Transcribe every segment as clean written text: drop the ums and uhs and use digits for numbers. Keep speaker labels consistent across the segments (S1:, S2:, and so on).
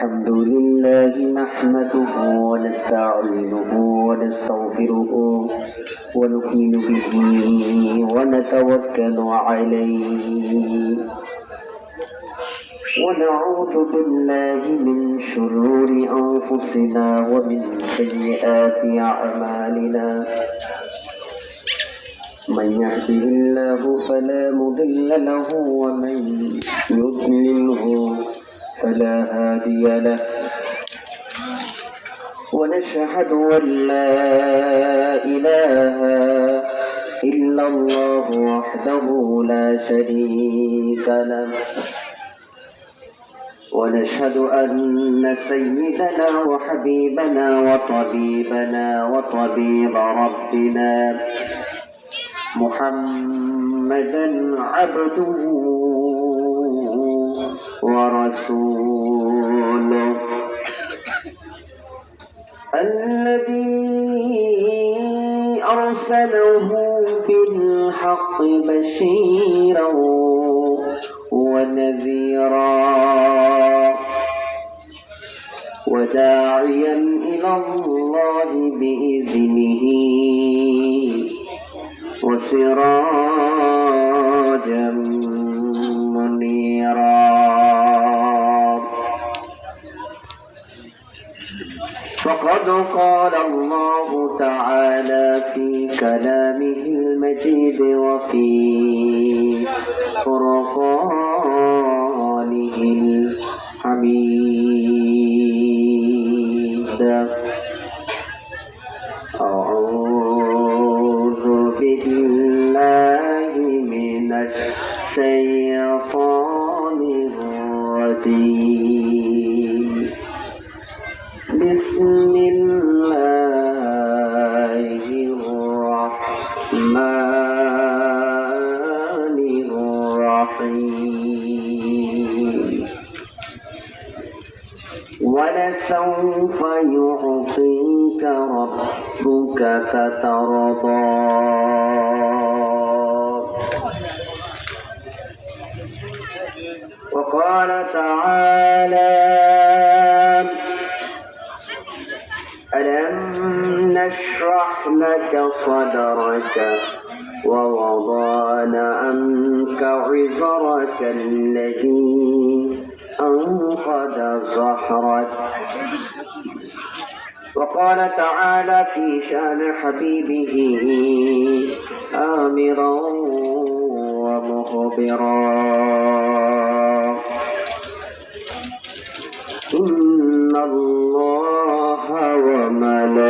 S1: الحمد لله نحمده ونستعينه ونستغفره ونؤمن به ونتوكل عليه ونعوذ بالله من شرور أنفسنا ومن سيئات أعمالنا من يهده الله فلا مضل له ومن يضلله فلا هادي له ونشهد أن لا إله إلا الله وحده لا شريك له ونشهد أن سيدنا وحبيبنا وطبيبنا وطبيب ربنا محمدا عبده ورسوله الذي أرسله بالحق بشيرا ونذيرا وداعيا إلى الله بإذنه وسراجا منيرا فقد قال الله تعالى في كلامه المجيد وفي فرقانه الحميد أعوذ بالله من الشيطان الرجيم بسم الله الرحمن الرحيم ولسوف يعطيك ربك فترضى وقال تعالى ألم نشرح لك صدرك ووضعنا عنك وزرك الذي أنقض ظهرك وقال تعالى في شأن حبيبه آمرا ومخبرا إن الله وملائكته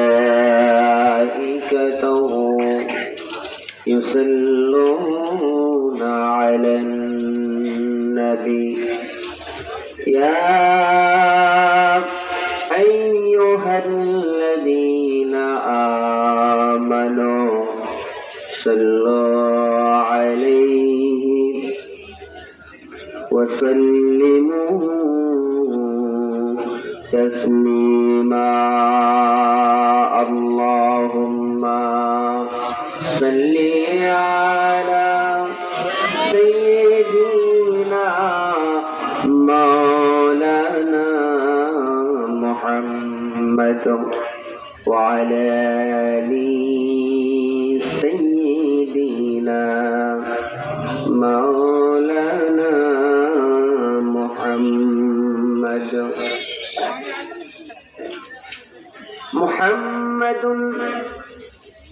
S1: يصلون على النبي يا أيها الذين آمنوا صلوا عليه وسلموا تسليما اللهم صل على سيدنا مولانا محمد وعلى آل سيدنا مولانا محمد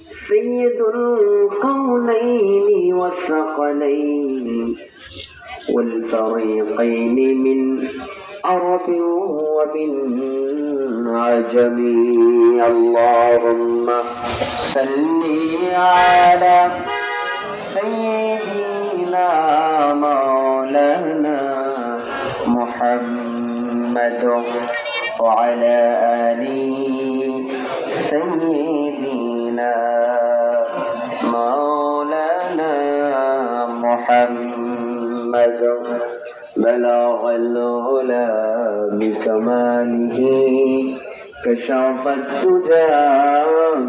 S1: سيد الكونين والثقلين والفريقين من عرب ومن عجم اللهم صل على سيدنا مولانا محمد وعلى آل سيدنا مولانا محمد بلغ العلا بكماله كشف الدجى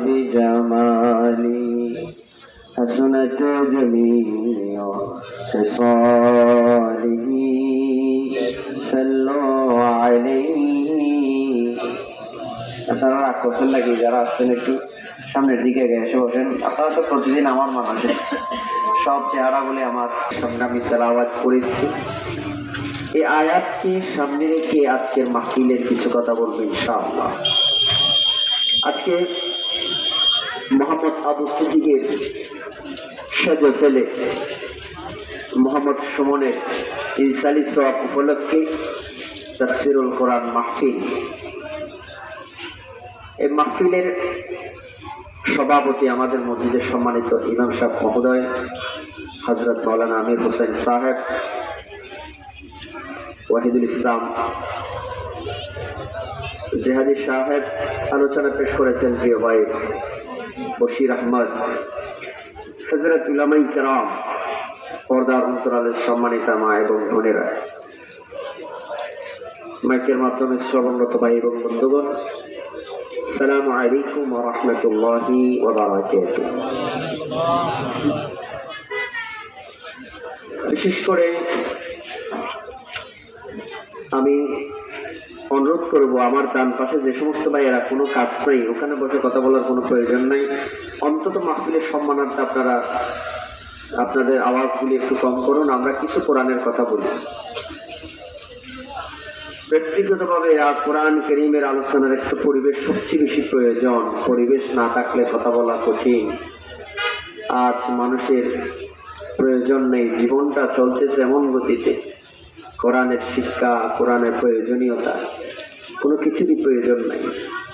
S1: بجماله حسنت جميع خصاله صلوا عليه করছেন নাকি? যারা আসছেন একটু সামনের দিকে এসে বসেন। আপনারা তো প্রতিদিন আমার মানুষ, সব চেহারা বলে আমার সামনে আমি তেলাওয়াত করেছি। এই আয়াতকে সামনে রেখে আজকের মাহফিলের কিছু কথা বলবো ইনশাআল্লাহ। আজকে মোহাম্মদ আবু সিদ্দিকের সেজ ছেলে মোহাম্মদ সুমনের ইনসালি সওয়াব উপলক্ষে তাফসীরুল কোরআন মাহফিল। এই মাহফিলের সভাপতি আমাদের মসজিদের সম্মানিত ইমাম সাহেব মহোদয় হযরত মাওলানা আমির হোসেন সাহেব, ওয়াহিদুল ইসলাম জেহাদি সাহেব আলোচনা পেশ করেছেন। প্রিয় ভাই বশির আহমদ, হযরত উলামায়ে কেরাম, পর্দার অন্তরালের সম্মানিতা মা এবং বোনেরা, মাইকের মাধ্যমে শ্রবণরত ভাই এবং বন্ধুগণ, আসসালামু আলাইকুম ওয়া রাহমাতুল্লাহি ওয়া বারাকাতুহু। বিশেষ করে আমি অনুরোধ করব, আমার ডান পাশে যে সমস্ত ভাইয়েরা কোনো কাজ নেই, ওখানে বসে কথা বলার কোনো প্রয়োজন নেই। অন্তত মাহফিলের সম্মানার্থে আপনারা আপনাদের আওয়াজগুলি একটু কম করুন। আমরা কিছু কোরআনের কথা বলি। ব্যক্তিগতভাবে কোরআন কারীমের আলোচনার একটা পরিবেশ সবচেয়ে বেশি প্রয়োজন। পরিবেশ না থাকলে কথা বলা কঠিন। আজ মানুষের প্রয়োজন নেই, জীবনটা চলতেছে এমন গতিতে, কোরআনের শিক্ষা, কোরআনের প্রয়োজনীয়তা কোনো কিছুরই প্রয়োজন নাই।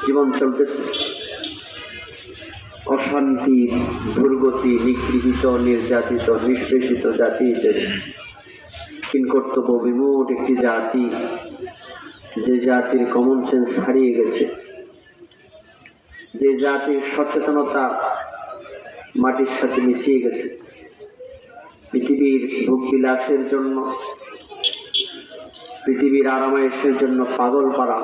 S1: জীবন চলতেছে অশান্তি, দুর্গতি, নিগৃহীত, নির্যাতিত, নিষ্পেষিত জাতি হিসেবে কিংকর্তব্য বিমূঢ় একটি জাতি, যে জাতির কমন সেন্স হারিয়ে গেছে, যে জাতির সচেতনতা মাটির সাথে মিশিয়ে গেছে, পৃথিবীর ভোগ বিলাসের জন্য, পৃথিবীর আরামায়েশের জন্য পাগল পারা।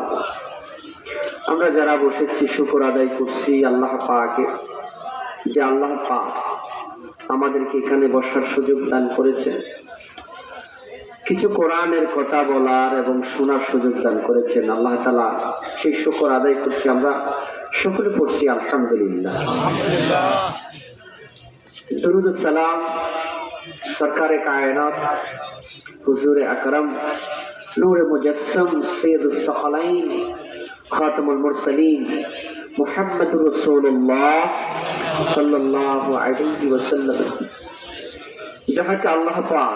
S1: আমরা যারা বসেছি শুকর আদায় করছি আল্লাহ পাকের, যে আল্লাহ পাক আমাদেরকে এখানে বসার সুযোগ দান করেছেন, কিছু কোরআনের কথা বলার এবং শোনার সুযোগ দান করেছেন। আল্লাহ তাআলা সেই শুকর আদায় করছি। আমরা সকলে পড়ছি আলহামদুলিল্লাহ। দুরুদ ও সালাম সরকারে কায়নাত হুজুরে আকরম নূরে মুজাসসাম সৈয়দুস সাকালাইন খাতামুল মুরসালিন মুহাম্মদুর রাসূলুল্লাহ সাল্লাল্লাহু আলাইহি ওয়াসাল্লাম, যাহাকে আল্লাহ পাক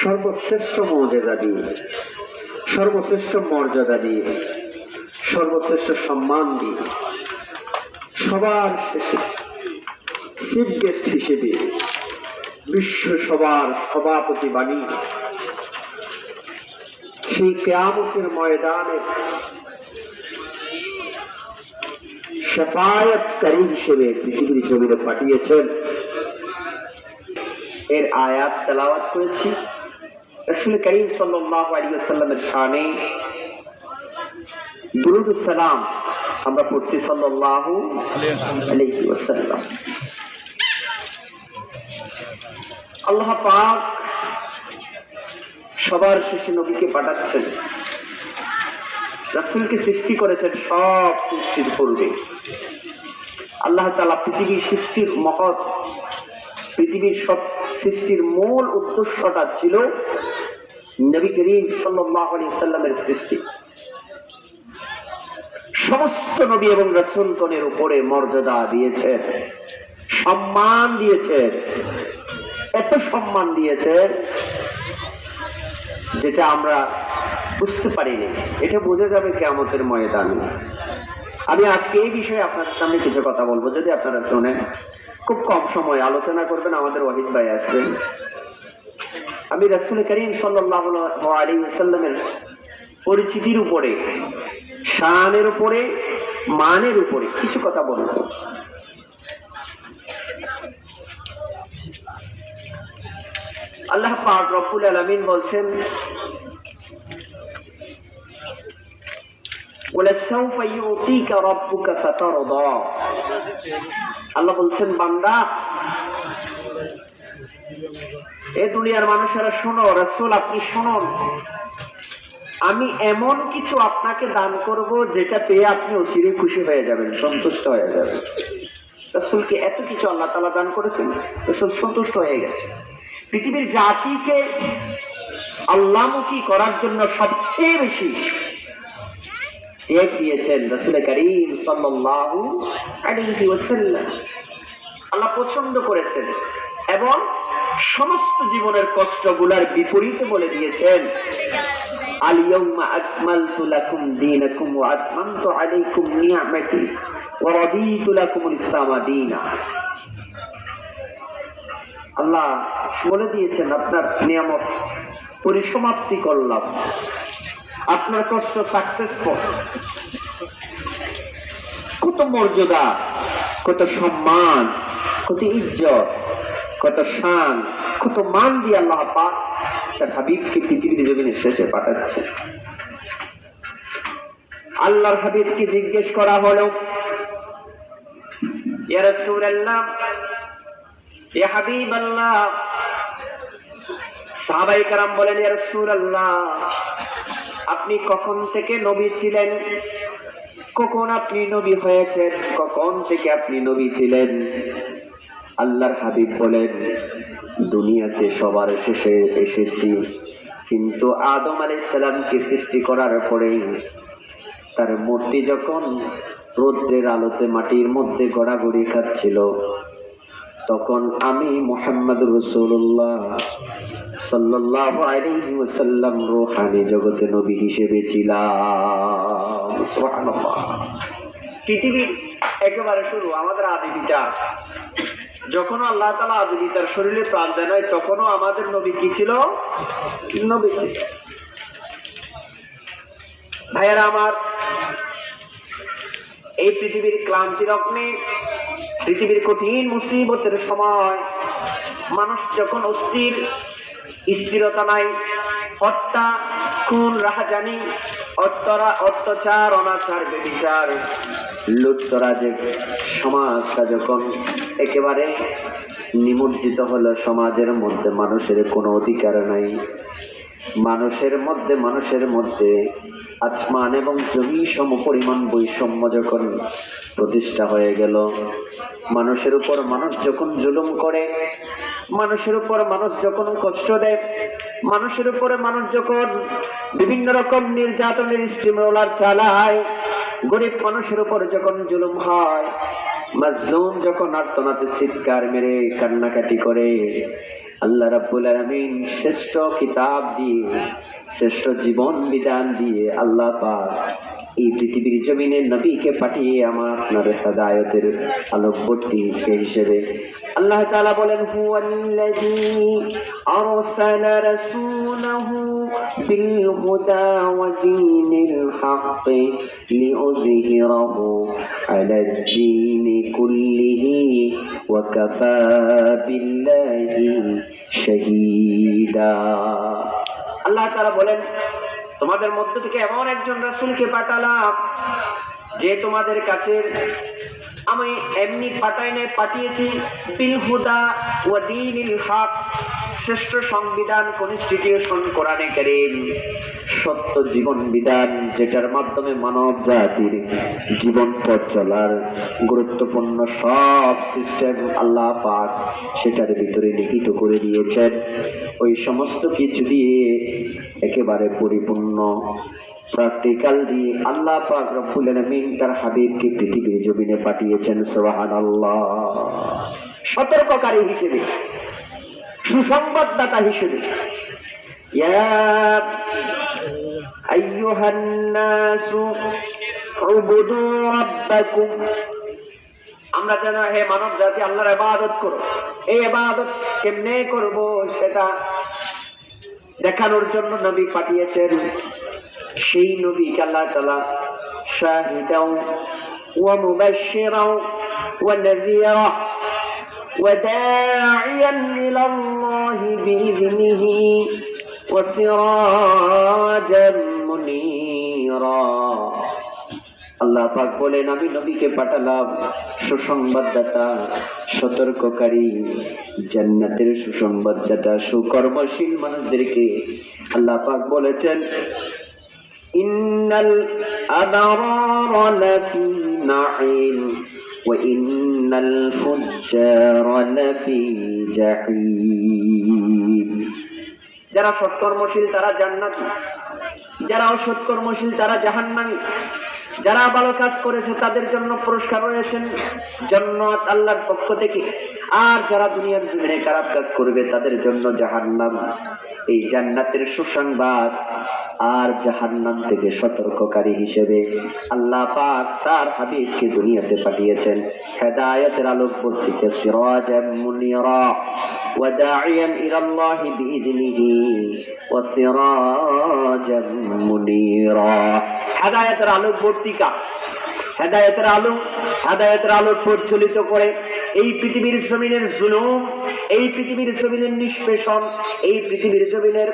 S1: সর্বশ্রেষ্ঠ মর্যাদা দিয়ে, সর্বশ্রেষ্ঠ মর্যাদা দিয়ে, সর্বশ্রেষ্ঠ সম্মান দিয়ে, সবার শেষে চিফ গেস্ট হিসেবে বিশ্ব সবার সভাপতি বানিয়ে সেই কিয়ামতের ময়দানে শাফায়াতকারী হিসেবে পৃথিবীর জমিনে পাঠিয়েছেন। এর আয়াত তেলাওয়াত করেছি। রাসূল করিম সাল্লাল্লাহু আলাইহি ওয়াসাল্লামের শানে দুরূদ ও সালাম আমরা পড়ছি সাল্লাল্লাহু আলাইহি ওয়াসাল্লাম। আল্লাহ পাক সবার শেষে নবীকে পাঠাচ্ছেন। রাসূলকে সৃষ্টি করেছেন সব সৃষ্টির পূর্বে। আল্লাহ তাআলা পৃথিবীর সৃষ্টির মহৎ, পৃথিবীর সব সৃষ্টির মূল উদ্দেশ্যটা ছিল নবী করিম সাল্লাল্লাহু আলাইহি ওয়াসাল্লামের সৃষ্টি। সমস্ত নবী এবং রাসূলগণের উপরে মর্যাদা দিয়েছেন, সম্মান দিয়েছেন, এত সম্মান দিয়েছেন যেটা আমরা বুঝতে পারিনি। এটা বোঝা যাবে কিয়ামতের ময়দানে। আমি আজকে এই বিষয়ে আপনাদের সামনে কিছু কথা বলবো, যদি আপনারা শোনেন। খুব কম সময় আলোচনা করবেন, আমাদের ওয়াহিদ ভাই আসবেন। আমি রাসূল করিম সাল্লাল্লাহু আলাইহি ওয়াসাল্লামের পরিচিতির উপরে, শানের উপরে, মানের উপরে কিছু কথা বলবো। আল্লাহ পাক রব্বুল আলামিন বলছেন, ওয়ালাসাউফা ইউতিকা রাব্বুকা ফাতারদা। আল্লাহ বলছেন, বান্দা, এ দুনিয়ার মানুষেরা শোনো, রাসূল আপনি শুনুন, আমি এমন কিছু আপনাকে দান করব যেটা পেয়ে আপনি অচিরে খুশি হয়ে যাবেন, সন্তুষ্ট হয়ে যাবেন। রাসূলকে এত কিছু আল্লাহ তাআলা দান করেছেন, রাসূল সন্তুষ্ট হয়ে গেছে। পৃথিবীর জাতিকে আল্লাহমুখী করার জন্য সবচেয়ে বেশি ত্যাগ দিয়েছেন রাসূল করিম সাল্লাল্লাহু আলাইহি ওয়াসাল্লাম। আল্লাহ পছন্দ করেছেন এবং সমস্ত জীবনের কষ্টগুলোর বিপরীতে বলে দিয়েছেন, আল ইয়াউমা আকমালতু লাকুম দীনাকুম ওয়া আতমামতু আলাইকুম নি'মাতি ওয়া রাদিতু লাকুমুল ইসলাম দীনা। আল্লাহ বলে দিয়েছেন, আপনার নিয়ামত পরিসমাপ্তি করলাম, আপনার কষ্ট সাকসেসফুল। কত মর্যাদা, কত সম্মান, কত ইজ্জত, কত শান, কত মান দিয়ে আল্লাহ পাক তার হাবিবকে পৃথিবীর জমিনে শেষে পাঠাচ্ছে। আল্লাহর হাবিবকে জিজ্ঞেস করা হলো, ইয়া রাসূলুল্লাহ, ইয়া হাবিবাল্লাহ। সাহাবায়ে কেরাম বলেন, ইয়া রাসূলুল্লাহ, আপনি কখন থেকে নবী ছিলেন? কখন আপনি নবী হয়েছেন? কখন থেকে আপনি নবী ছিলেন? আল্লাহর হাবিব বলেন, দুনিয়াতে সবার শেষে এসেছি, কিন্তু আদম আলাইহিস সালামকে সৃষ্টি করার পরেই তার মূর্তি যখন রৌদ্রের আলোতে মাটির মধ্যে গড়াগড়ি খাচ্ছিল, তখন আমি মুহাম্মদুর রাসূলুল্লাহ সাল্লাল্লাহু আলাইহি ওয়াসাল্লাম রূহানি জগতে নবী হিসেবে ছিলাম। সুবহানাল্লাহ। পৃথিবীর একেবারে শুরু আমাদের আদি পিতা, যখন আল্লাহ তাআলা আদি পিতার শরীরে প্রাণ দেন, তখনও আমাদের নবী কি ছিল? নবী ছিল। ভাইয়েরা আমার, এই পৃথিবীর ক্লান্তির অগ্নি, পৃথিবীর কঠিন মুসিবতের সময় মানুষ যখন অস্থির, স্থিরতা নাই, হত্যা, খুন, রাহাজানি, অত্যাচার, অনাচার, ব্যভিচার, লুটতরাজের সমাজটা যখন একেবারে নিমজ্জিত হলো, সমাজের মধ্যে মানুষের কোনো অধিকার নাই, মানুষের মধ্যে আসমান এবং জমি সমপরিমাণ বৈষম্য যখন প্রতিষ্ঠা হয়ে গেল, মানুষের উপর মানুষ যখন জুলুম করে, মানুষের উপর মানুষ যখন কষ্ট দেয়, মানুষের উপরে মানুষ যখন বিভিন্ন রকম নির্যাতনের স্টিমরোলার চালায়, গরিব মানুষের উপর যখন জুলুম হয়, মাজলুম যখন আর্তনাদে চিৎকার মেরে কান্নাকাটি করে, আল্লাহ রাব্বুল আলামিন শ্রেষ্ঠ কিতাব দিয়ে, শ্রেষ্ঠ জীবন বিধান দিয়ে আল্লাহ পাক এই পৃথিবীর জমিনে নবীকে পাঠিয়ে আমার আপনার হেদায়েতের আলোকবর্তী হিসেবে আল্লাহ তাআলা বলেন, হুয়াল্লাযী আরসালা রাসূলাহু বিল হুদা ওয়া দীনিল হক লিইয়ুযহিরাহু আলাদ দীনি কুল্লিহি ওয়া কাফা বিল্লাহি শাহীদা। আল্লাহ তাআলা বলেন, তোমাদের মধ্য থেকে এমন একজন রাসূলকে পাঠালাম যে তোমাদের কাছে আমি এমনি পাঠিয়েছি বিল হুদা ওয়া দীনিল হক, শ্রেষ্ঠ সংবিধান, কনস্টিটিউশন, কোরআনে কারীম, সত্য জীবন বিধান, যেটার মাধ্যমে মানব জাতির জীবন পথ চলার গুরুত্বপূর্ণ সব সিস্টেম আল্লাহ পাক সেটার ভিতরে লিখিত করে দিয়েছেন। ওই সমস্ত কিছু দিয়ে একেবারে পরিপূর্ণ প্র্যাকটিক্যাল দিয়ে আল্লাহ পাক রব্বুল আলামিন তার হাবিবকে পৃথিবীর জমিনে পাঠিয়েছেন। সুবহানাল্লাহ। সতর্ককারী হিসেবে, সুসংবাদদাতা হিসেবে, ইয়া আইয়ুহান নাসু উবুদু রাব্বাকুম, আমরা যেন হে মানব জাতি আল্লাহর ইবাদত করো। এই ইবাদত কেমনে করব সেটা দেখানোর জন্য নবী পাঠিয়েছেন। সেই নবীকে আল্লাহ তাআলা শাহিদাও ওয়া মুবাশশিরাও ওয়া নাযীরা ওয়া দাঈয়ান ইলাল্লাহি বিইذনিহি ওয়া সিরাজাম মুনীরা। আল্লাহ পাক বলেন, আমি নবীকে পাঠালাম সুসংবাদদাতা, সতর্ককারী, জান্নাতের সুসংবাদদাতা, সুকর্মশীল মানুষদেরকে। আল্লাহ পাক বলেছেন, ইন্নাল আবরারা লাফি নাঈম ওয়া ইন্নাল ফুজ্জারা লাফি জাহিম। যারা সৎকর্মশীল তারা জান্নাতি, যারা অসৎকর্মশীল তারা জাহান্নামী। যারা ভালো কাজ করেছে তাদের জন্য পুরস্কার রয়েছে জান্নাত আল্লাহর পক্ষ থেকে, আর যারা দুনিয়ার জমিনে খারাপ কাজ করবে তাদের জন্য জাহান্নাম। এই জান্নাতের সুসংবাদ আর জাহান্নাম থেকে সতর্ককারী হিসেবে আল্লাহ পাক তার হাবিবকে দুনিয়াতে পাঠিয়েছেন হেদায়েতের আলোকবর্তিকা সিরাজাম মুনিরা ওয়া দাঈয়ান ইলা আল্লাহ বিইذনিহি ওয়া সিরাজাম মুনিরা। হেদায়েতের আলোকবর্তিকা, হেদায়েতের আলো, হেদায়েতের আলো প্রজ্বলিত করে এই পৃথিবীর জমিনের জুলুম, এই পৃথিবীর জমিনের নিষ্পেষণ, এই পৃথিবীর জমিনের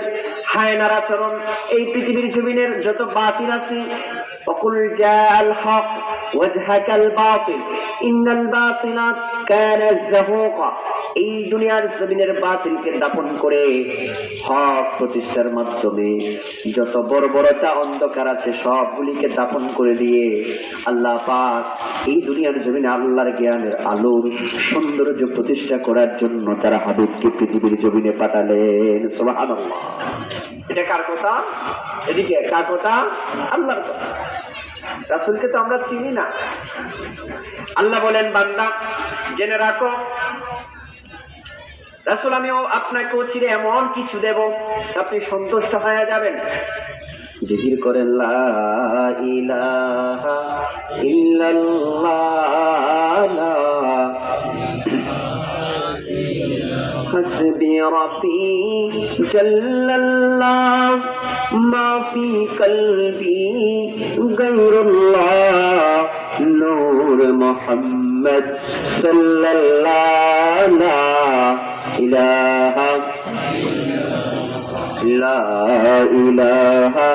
S1: হায়নার আচরণ, এই পৃথিবীর জমিনের যত বাতিল আছে, ওয়াকুল জাআল হক ওয়াজহাকাল বাতিল ইন্নাল বাতিলা কানা যাহুকা। এই দুনিয়ার জমিনের বাতিলকে দাপন করে হক প্রতিষ্ঠার মাধ্যমে যত বর্বরতা অন্ধকার আছে সবগুলিকে দাপন করে দিয়ে আল্লাহ পাক এই দুনিয়ার জমিনে আল্লাহর জ্ঞানের আলোর সৌন্দর্য প্রতিষ্ঠা করার জন্য তারা হাবিবকে পৃথিবীর জমিনে পাঠালেন। সুবহানাল্লাহ। এটা কার কথা? এদিকে কার কথা? আল্লাহর কথা। রাসূলকে তো আমরা চিনি না। আল্লাহ বলেন, বান্দা জেনে রাখো রাসূল আমিও আপনাকে চিরে এমন কিছু দেব আপনি সন্তুষ্ট হয়ে যাবেন। জিকির করেন লা ইলাহা ইল্লাল্লাহ হাসবি রাব্বি জাল্লাল্লাহ মা ফি কলবি গায়রুল্লাহ নূর মুহাম্মদ সাল্লাল্লাহু লা ইলাহা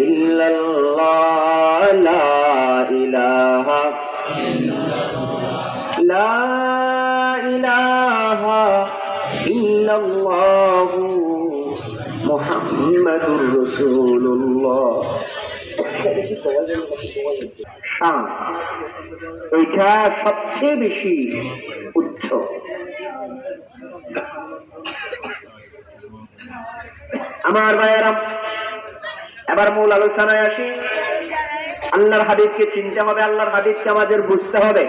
S1: ইল্লাল্লাহ লা ইলাহা ইল্লাল্লাহ মুহাম্মাদুর রাসূলুল্লাহ। শান এটা সবচেয়ে বেশি উচ্চ। আমার ভাইয়েরা, এবার মূল আলোচনায় আসি। আল্লাহর হাবিবকে চিনতে হবে, আল্লাহর হাবিবকে আমাদের বুঝতে হবে।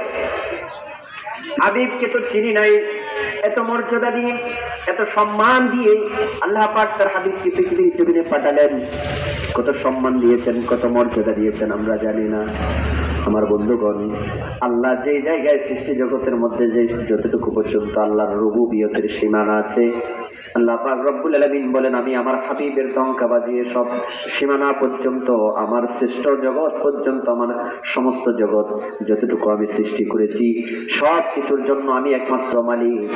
S1: হাবিবকে তো চিনি নাই, এত মর্যাদা দিয়ে এত সম্মান দিয়ে আল্লাহ পাক তার হাবিবকে পৃথিবীর জমিনে পাঠালেন। কত সম্মান দিয়েছেন, কত মর্যাদা দিয়েছেন আমরা জানি না। আমার বন্ধুগণ, আল্লাহ যে জায়গায় সৃষ্টি জগতের মধ্যে যে যতটুকু পর্যন্ত আল্লাহর রুবুবিয়তের সীমানা আছে, আল্লাহ পাক রব্বুল আলামিন বলেন আমি আমার হাবিবের ডঙ্কা বাজিয়ে সব সীমানা পর্যন্ত, আমার শ্রেষ্ঠ জগৎ পর্যন্ত, আমার সমস্ত জগৎ যতটুকু আমি সৃষ্টি করেছি সব কিছুর জন্য আমি একমাত্র মালিক,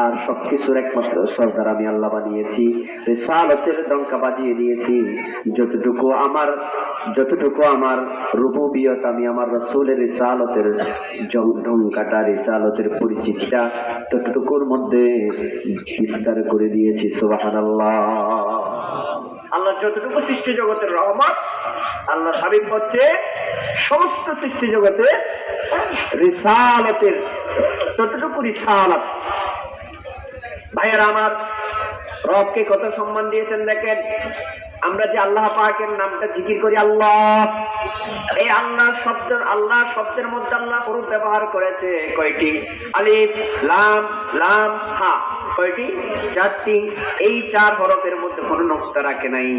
S1: আর সবকিছুর একমাত্র সরদার আমি আল্লাহ বানিয়েছি। রিসালতের ডঙ্কা বাজিয়ে দিয়েছি। যতটুকু আমার রুবুবিয়ত, আমি আমার রাসূলের রিসালতের ডঙ্কাটা, রিসালতের পরিচিতিটা ততটুকুর মধ্যে বিস্তার করে দিয়েছি। সুবহানাল্লাহ। আল্লাহ যতটুকু সৃষ্টি জগতের রহমত, আল্লাহর হাবিব হচ্ছে সমস্ত সৃষ্টি জগতে রিসালতের ততটুকু রিসালত। ভাইয়েরা আমার, রবকে কত সম্মান দিয়েছেন দেখেন। আমরা যে আল্লাহ পাকের নামটা জিকির করি আল্লাহ, এই আল্লাহ শব্দের মধ্যে আল্লাহ হরফ ব্যবহার করেছে কয়টি? আলিফ লাম লাম হা। কয়টি? 4টি। এই 4 হরফের মধ্যে কোনো নকশা রাখে নাই।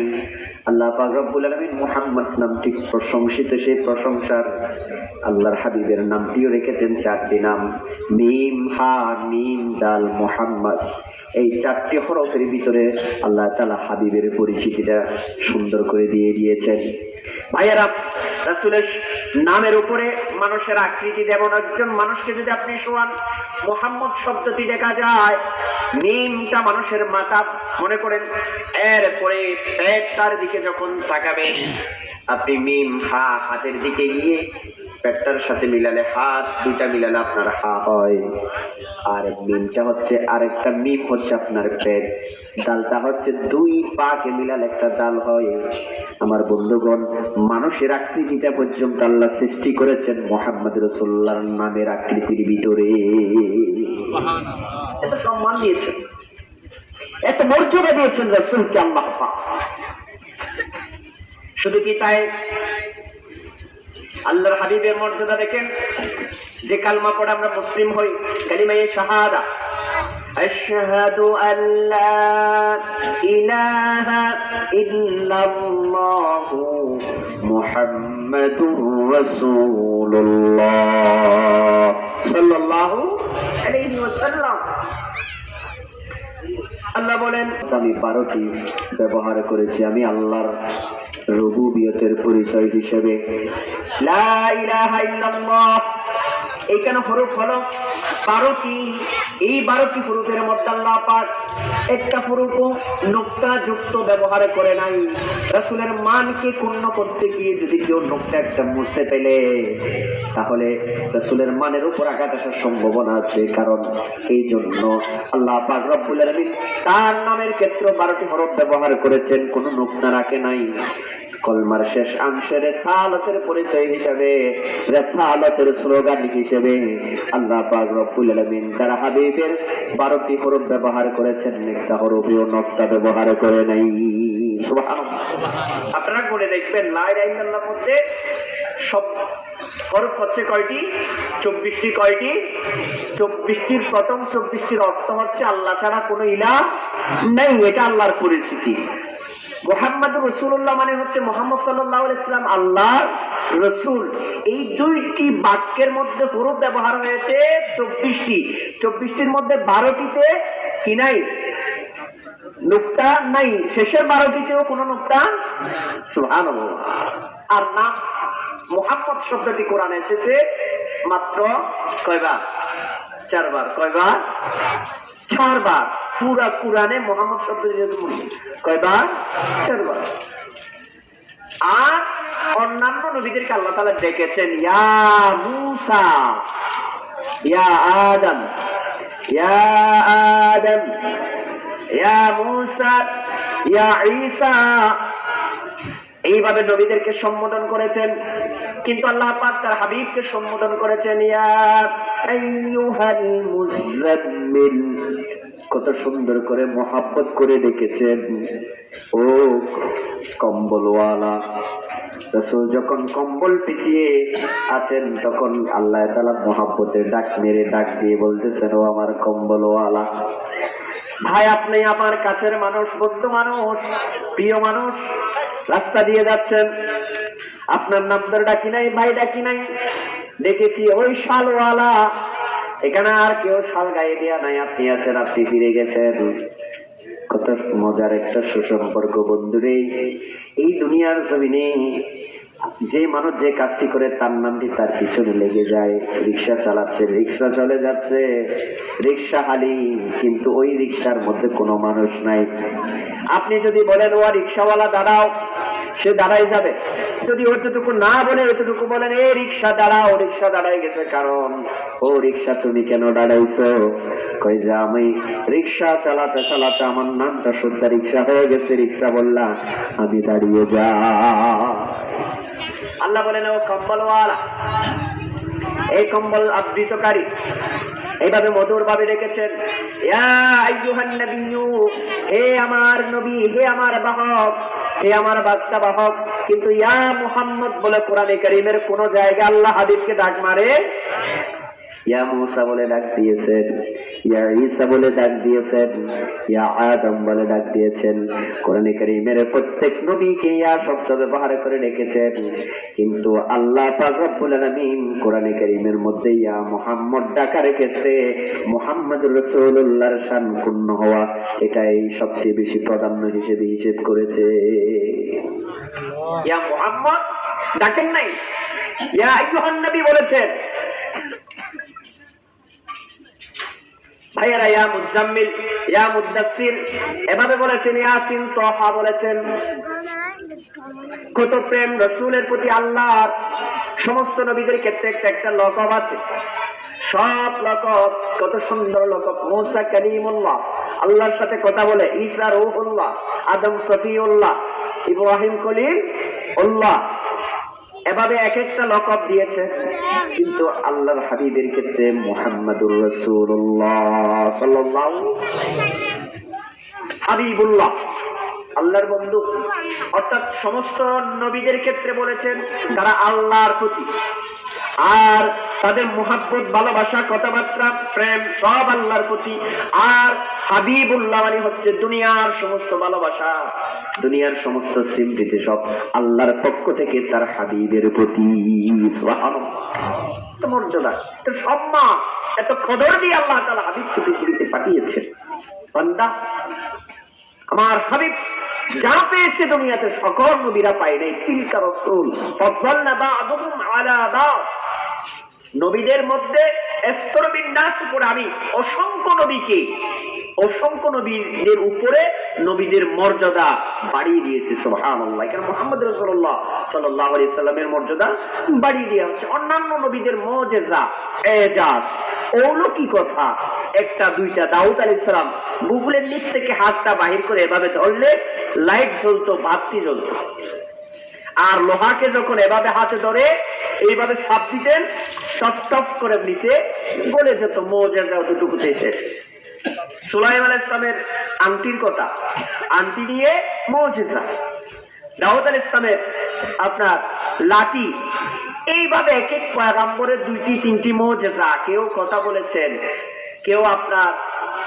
S1: আল্লাহ পাক রব্বুল আলামিন মুহাম্মদ নামটি প্রশংসিত, সেই প্রশংসার আল্লাহর হাবিবের নামটিও রেখেছেন 4টি নাম, মিম হা মিম দাল মুহাম্মদ। এই 4টি হরফের ভিতরে আল্লাহ তাআলা হাবিবের পরিচিতিটা সুন্দর করে দিয়ে দিয়েছেন। ভাইয়েরা, রাসূলের নামের উপরে মানুষের আকৃতি যেমন, একজন মানুষকে যদি আপনি শোয়ান মুহাম্মদ শব্দটি দেখা যায়, মিমটা মানুষের মাথা মনে করেন, এরপরে পেটটার দিকে যখন তাকাবেন আপনি মিম হা হাতের দিকে গিয়ে পেটটার সাথে মিলালে হাত দুইটা মিলালে আপনার হা হয়, আর মিমটা হচ্ছে আরেকটা মিম হচ্ছে আপনার পেট, ডালটা হচ্ছে দুই পাকে মিলালে একটা ডাল হয়। আমার বন্ধুগণ, মানুষের আকৃতিটা পর্যন্ত আল্লাহ সৃষ্টি করেছেন মুহাম্মদ রাসূলুল্লাহর নামের আকৃতির ভিতরে। এত সম্মান দিয়েছেন, এত মর্যাদা দিয়েছেন রাসূলকে আল্লাহ পাক। শুধু কি তাই, আল্লাহর হাবিবের মর্যাদা দেখেন, যে কালমা পড়ে আমরা মুসলিম হই, কালিমায়ে শাহাদা, আশহাদু আল্লা ইলাহা ইল্লাল্লাহু মুহাম্মাদুর রাসূলুল্লাহ সাল্লাল্লাহু আলাইহি ওয়াসাল্লাম। আল্লাহ বলেন, আমি 12টি ব্যবহার করেছি আমি আল্লাহর রুবুবিয়তের পরিচয় হিসেবে। লা ইলাহা ইল্লাল্লাহ, এখানে হরফ হলো 12টি। এই 12টি হরফের মধ্যে আল্লাহ পাক একটা হরফও নুকতা যুক্ত ব্যবহার করে নাই। রাসূলের মানকে পূর্ণ করতে গিয়ে যদি কেউ নুকতা একটা মুছতে পেলে, তাহলে রাসূলের মানের উপর আঘাত আসার সম্ভাবনা আছে। কারণ এই জন্য আল্লাহ পাক রব্বুল আলামিন তার নামের ক্ষেত্রে 12টি হরফ ব্যবহার করেছেন, কোনো নুকতা রাখে নাই। কলমার শেষ অংশে রিসালাতের পরিচয় হিসেবে, রিসালাতের স্লোগান হিসেবে আল্লাহ পাক রব্বুল আলামিন তার হাবিবের 12টি হরফ ব্যবহার করেছেন, একটা হরফও নকশা ব্যবহার করে নাই। সুবহানাল্লাহ। আপনারা করে দেখবেন লা ইলাহা ইল্লাল্লাহর মধ্যে সব হরফ হচ্ছে কয়টি? 24টি। কয়টি? 24টির প্রথম 24টির অর্থ হচ্ছে আল্লাহ ছাড়া কোনো ইলাহ নেই, এটা আল্লাহর পরিচিতি। মুহাম্মদুর রাসূলুল্লাহ মানে হচ্ছে মুহাম্মদ সাল্লাল্লাহু আলাইহি ওয়াসাল্লাম আল্লাহর রাসূল। এই দুইটি বাক্যের মধ্যে হরফ ব্যবহার হয়েছে 24টি। 24টির মধ্যে 12টিতে কি নাই? নুকতা নাই। শেষের 12টিতেও কোনো নুকতা। সুবহানাল্লাহ। আর নাম মুহাম্মদ শব্দটি কোরআনে এসেছে মাত্র কয়বার? 4 বার। কয়বার? 4 বার। পুরা কোরআনে মুহাম্মদ শব্দটি কয়বার? 4 বার। আর অন্যান্য নবীদেরকে আল্লাহ তাআলা ডেকেছেন ইয়া মূসা, ইয়া আদম, ইয়া আদম, ইয়া মূসা, ইয়া ঈসা, এইভাবে নবীদেরকে সম্বোধন করেছেন। কিন্তু আল্লাহ পাক তার হাবিবকে সম্বোধন করেছেন ইয়া আইয়ুহাল মুযাম্মিল, কত সুন্দর করে মহব্বত করে ডেকেছেন, ও কম্বলওয়ালা। রাসূল যখন কম্বল পিছিয়ে আছেন তখন আল্লাহ তাআলা মহব্বতের ডাক মেরে ডাক দিয়ে বলতেছেন, ও আমার কম্বলওয়ালা। ভাই, আপনি আমার কাছের মানুষ, বন্ধু মানুষ, প্রিয় মানুষ, রাস্তা দিয়ে যাচ্ছেন, আপনার নাম ধরে ডাকি নাই, ভাই ডাকি নাই, দেখেছি ওই শালওয়ালা। এখানে আর কেউ শাল গায়ে দেয়া নাই, আপনি আছেন, আপনি ফিরে গেছেন। কত মজার একটা সুসম্পর্ক বন্ধুরে। এই দুনিয়ার জমিনে যে মানুষ যে কাজটি করে তার নামটি তার পিছনে লেগে যায়। রিক্সা চালাচ্ছে, রিক্সা চলে যাচ্ছে, রিক্সা হালি, কিন্তু ওই রিক্সার মধ্যে কোনো মানুষ নাই। আপনি যদি বলেন ও রিক্সাওয়ালা দাঁড়াও, সে দাঁড়াই যাবে। যদি ওইটুকু না বলে ওইটুকু বলেন এ রিক্সা দাঁড়াও, রিক্সা দাঁড়াই গেছে। কারণ ও রিক্সা তুমি কেন দাঁড়াইছো? কই যে আমি রিক্সা চালাতে চালাতে আমার নামটা শুদ্ধ রিক্সা হয়ে গেছে, রিক্সা বললাম আমি দাঁড়িয়ে যা। আল্লাহ বলেন ও কম্বলওয়ালা, এই কম্বল আবৃতকারী, এইভাবে মধুর ভাবে রেখেছেন ইয়া আইয়ুহান নাবিয়্যু, হে আমার নবী, হে আমার বাহক, হে আমার বার্তা বাহক। কিন্তু ইয়া মুহাম্মদ বলে কোরআনে কারীমের কোন জায়গায় আল্লাহ হাবিবকে ডাক মারে? ইয়া মূসা বলে ডাক দিয়েছেন, ইয়া ঈসা বলে ডাক দিয়েছেন, ইয়া আদম বলে ডাক দিয়েছেন। কোরআনে কারীমের প্রত্যেক নবীকে ইয়া শব্দ ব্যবহার করে ডেকেছেন। কিন্তু আল্লাহ পাক রব্বুল আলামিন কোরআনে কারীমের মধ্যে ইয়া মুহাম্মদ ডাকার ক্ষেত্রে মুহাম্মদুর রাসূলুল্লাহর শান পূর্ণ হওয়া এটাই সবচেয়ে বেশি প্রাধান্য হিসেবে হিসেব করেছে। ইয়া মুহাম্মদ ডাকেন নাই, ইয়া আইয়ুহান নবী বলেছেন। ভাইয়েরা ইয়া মুজাম্মিল, ইয়া মুদাসসির এভাবে বলেছেন, ইয়াসিন, তাহা বলেছেন। কত প্রেম রাসূলের প্রতি আল্লাহর। সমস্ত নবীদের ক্ষেত্রে একটা একটা লকব আছে, সব লকব কত সুন্দর লকব। মুসা কালিমুল্লাহ, আল্লাহর সাথে কথা বলে, ঈসা রূহুল্লাহ, আদম সফিউল্লাহ, ইব্রাহিম খলিলুল্লাহ, এভাবে এক একটা লকব দিয়েছে। কিন্তু আল্লাহর হাবিবের ক্ষেত্রে মুহাম্মাদুর রাসূলুল্লাহ সাল্লাল্লাহু হাবিবুল্লাহ, আল্লাহর বন্ধু। অর্থাৎ সমস্ত নবীদের ক্ষেত্রে বলেছেন তারা আল্লাহর প্রতি, আর তাদের মুহাব্বত, ভালোবাসা, কথাবার্তা, প্রেম সব আল্লাহর প্রতি। আর হাবিবুল্লাহ মানে হচ্ছে দুনিয়ার সমস্ত ভালোবাসা, দুনিয়ার সমস্ত স্মৃতি সব আল্লাহর পক্ষ থেকে তার হাবিবের প্রতি। সুবহানাল্লাহ, এত মর্যাদা, এত সম্মান, এত কদর দিয়ে আল্লাহ তাআলা হাবিবকে পৃথিবীতে পাঠিয়েছেন। বান্দা, আমার হাবিব যা পেয়েছে দুনিয়াতে সকল নবীরা পায় নাই। তিলকা রাসূল ফাদদালনা বা'দুহুম আলা বা'দ, নবীদের মধ্যে স্তর বিন্যাস করে আমি অসংখ্য নবীদের উপরে নবীদের মর্যাদা বাড়িয়ে দিয়েছি। সুবহানাল্লাহ। কারণ মুহাম্মদ রাসূলুল্লাহ সাল্লাল্লাহু আলাইহি সাল্লামের মর্যাদা বাড়িয়ে দেওয়া হচ্ছে। অন্যান্য নবীদের মুজিজা, এজাজ, অলৌকিকতা একটা দুইটা, দাউদ আলাইহিস সালাম বুকের নিচ থেকে হাতটা বাহির করে এভাবে ধরলে লাইট জ্বলতো, বাতি জ্বলতো। আর লোহাকে যখন এভাবে হাতে ধরে এইভাবে চাপ দিতেন, টপ টপ করে নিচে গলে যেত। মুজিজা অতটুকুতে শেষ। সুলাইমান আলাইহিস সালামের আংটির কথা, আংটি নিয়ে মুজিজা। দাউদ আলাইহিস সালামের আপনার লাঠি। এইভাবে এক এক পয়গম্বরের দুইটি তিনটি মুজিজা। কেউ কথা বলেছেন, কেউ আপনার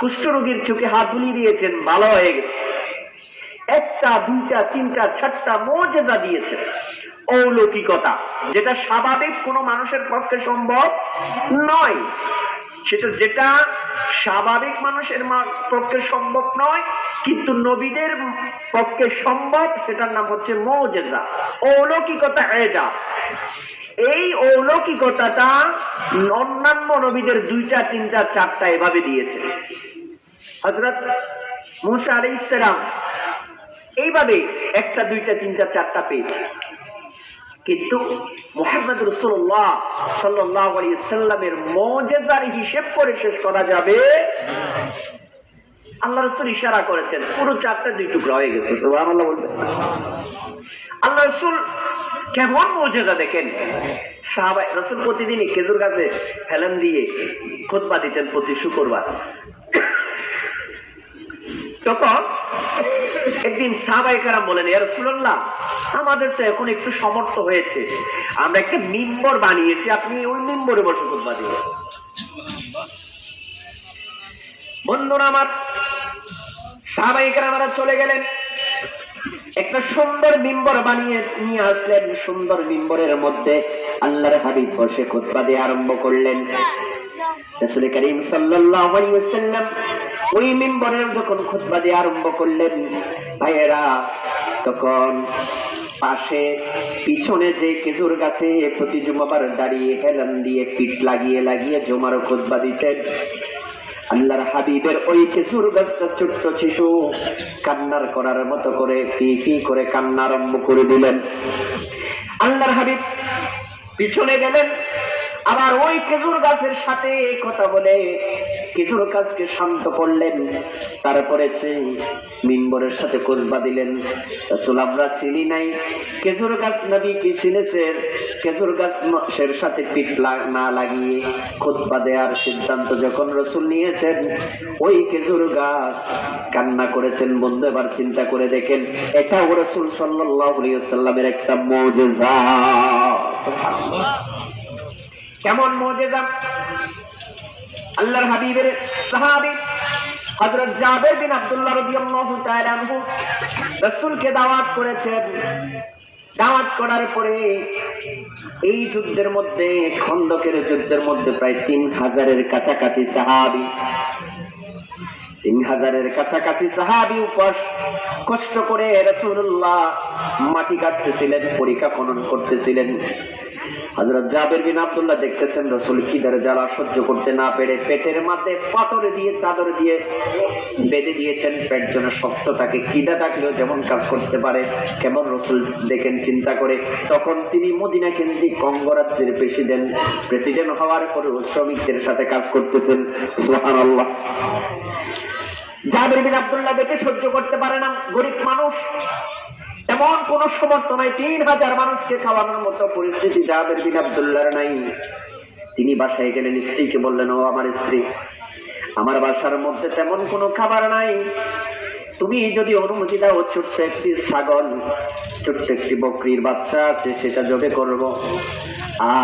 S1: কুষ্ঠরোগীর চোখে হাত বুলিয়ে দিয়েছেন, ভালো হয়ে গেছে। একটা দুইটা তিনটা চারটা মুজিজা দিয়েছেন, অলৌকিকতা, যেটা স্বাভাবিক কোনো মানুষের পক্ষে সম্ভব নয়। যেটা স্বাভাবিক মানুষের পক্ষে সম্ভব নয়, কিন্তু নবীদের পক্ষে সম্ভব, সেটার নাম হচ্ছে মুজিজা, অলৌকিকতা, এজাজ। এই অলৌকিকতাটা অন্যান্য নবীদের দুইটা তিনটা চারটা এভাবে দিয়েছে। হযরত মুসা আলাইহিস সালাম এইভাবে একটা দুইটা তিনটা চারটা পেয়েছে। কিন্তু মুহাম্মদ রাসূলুল্লাহ সাল্লাল্লাহু আলাইহি সাল্লামের মুজিজার হিসেব করে শেষ করা যাবে। আল্লাহ রাসূল ইশারা করেছেন, পুরো চারটা দুই টুকরা হয়ে গেছে। সুবহানাল্লাহ বলবেন। আল্লাহ রাসূল কেমন মুজিজা দেখেন। সাহাবা রাসূল প্রতিদিনই খেজুর গাছে হেলান দিয়ে খুতবা দিতেন প্রতি শুক্রবার। তখন একদিন সাহাবায়ে কেরাম বলেন, ইয়া রাসূলুল্লাহ, আমাদের তো এখন একটু সমর্থ হয়েছে, আমরা একটা মিম্বর বানিয়েছি, আপনি ওই মিম্বরে বসে খুতবা দিবেন। বন্ধুরা আমার, সাহাবায়ে কেরামরা চলে গেলেন, একটা সুন্দর মিম্বর বানিয়ে নিয়ে আসলেন। সুন্দর মিম্বরের মধ্যে আল্লাহর হাবিব বসে খুতবা দিয়ে আরম্ভ করলেন। রাসূল করিম সাল্লাল্লাহু আলাইহি ওয়াসাল্লাম ওই মিম্বরে যখন খুতবা দিয়ে আরম্ভ করলেন, ভাইয়েরা, তখন পাশে পিছনে যে খেজুর গাছে প্রতি জুমাবার দাঁড়িয়ে হেলান দিয়ে পিঠ লাগিয়ে লাগিয়ে জুমার খুতবা দিতেন, আল্লাহর হাবিবের ওই খেজুর গাছটা ছোট্ট শিশু কান্নার করার মতো করে ফি ফি করে কান্না আরম্ভ করে দিলেন। আল্লাহর হাবিব পিছনে গেলেন, আবার ওই খেজুর গাছের সাথে কথা বলে খেজুর গাছকে শান্ত করলেন। তারপরে মিম্বরের সাথে খুতবা দিলেন। রাসূল, আমরা চিনি নাই খেজুর গাছ নবী কি চিনেছেন? খেজুর গাছের সাথে পিঠ না লাগিয়ে খুতবা দেওয়ার সিদ্ধান্ত যখন রাসূল নিয়েছেন, ওই খেজুর গাছ কান্না করেছেন। বন্ধু, এবার চিন্তা করে দেখেন, এটাও রাসূল সাল্লাল্লাহু আলাইহি ওয়াসাল্লামের একটা মুজিজা। সুবহানাল্লাহ, কেমন মুজিজা! আল্লাহর হাবিবের সাহাবী হযরত জাবের বিন আব্দুল্লাহ রাদিয়াল্লাহু তাআলা আনহু রাসূলকে দাওয়াত করেছেন। দাওয়াত করার পরে এই যুদ্ধের মধ্যে, খন্দকের যুদ্ধের মধ্যে প্রায় 3000-এর কাছাকাছি সাহাবী, 3000-এর কাছাকাছি সাহাবী উপবাস কষ্ট করে রাসূলুল্লাহ মাটি কাটতেছিলেন, পরিখা খনন করতেছিলেন। হযরত জাবের বিন আব্দুল্লাহ দেখতেছেন রাসূল খিদার জ্বালা সহ্য করতে না পেরে পেটের মধ্যে পাথরে দিয়ে চাদর দিয়ে বেঁধে দিয়েছেন। পেট যেন শক্ত থাকে, খিদা থাকলেও যেমন কাজ করতে পারে, কেমন রাসূল দেখেন চিন্তা করে। তখন তিনি মদিনা কেন্দ্রিক অঙ্গরাজ্যের প্রেসিডেন্ট হওয়ার পরে শ্রমিকদের সাথে কাজ করতেছেন। সুবহানাল্লাহ। জাবের বিন আব্দুল্লাহ দেখে সহ্য করতে পারে না, গরিব মানুষ, এমন কোন সমর্থ নাই, 3000 মানুষকে খাওয়ানোর মতো পরিস্থিতি জাবের বিন আব্দুল্লাহর নাই। তিনি বাসায় গেলেন, স্ত্রীকে বললেন, ও আমার স্ত্রী, আমার বাসার মধ্যে তেমন কোনো খাবার নাই, তুমি যদি অনুমতি দাও ছোট্ট একটি ছাগল, ছোট্ট একটি বকরির বাচ্চা আছে, সেটা জবে করব,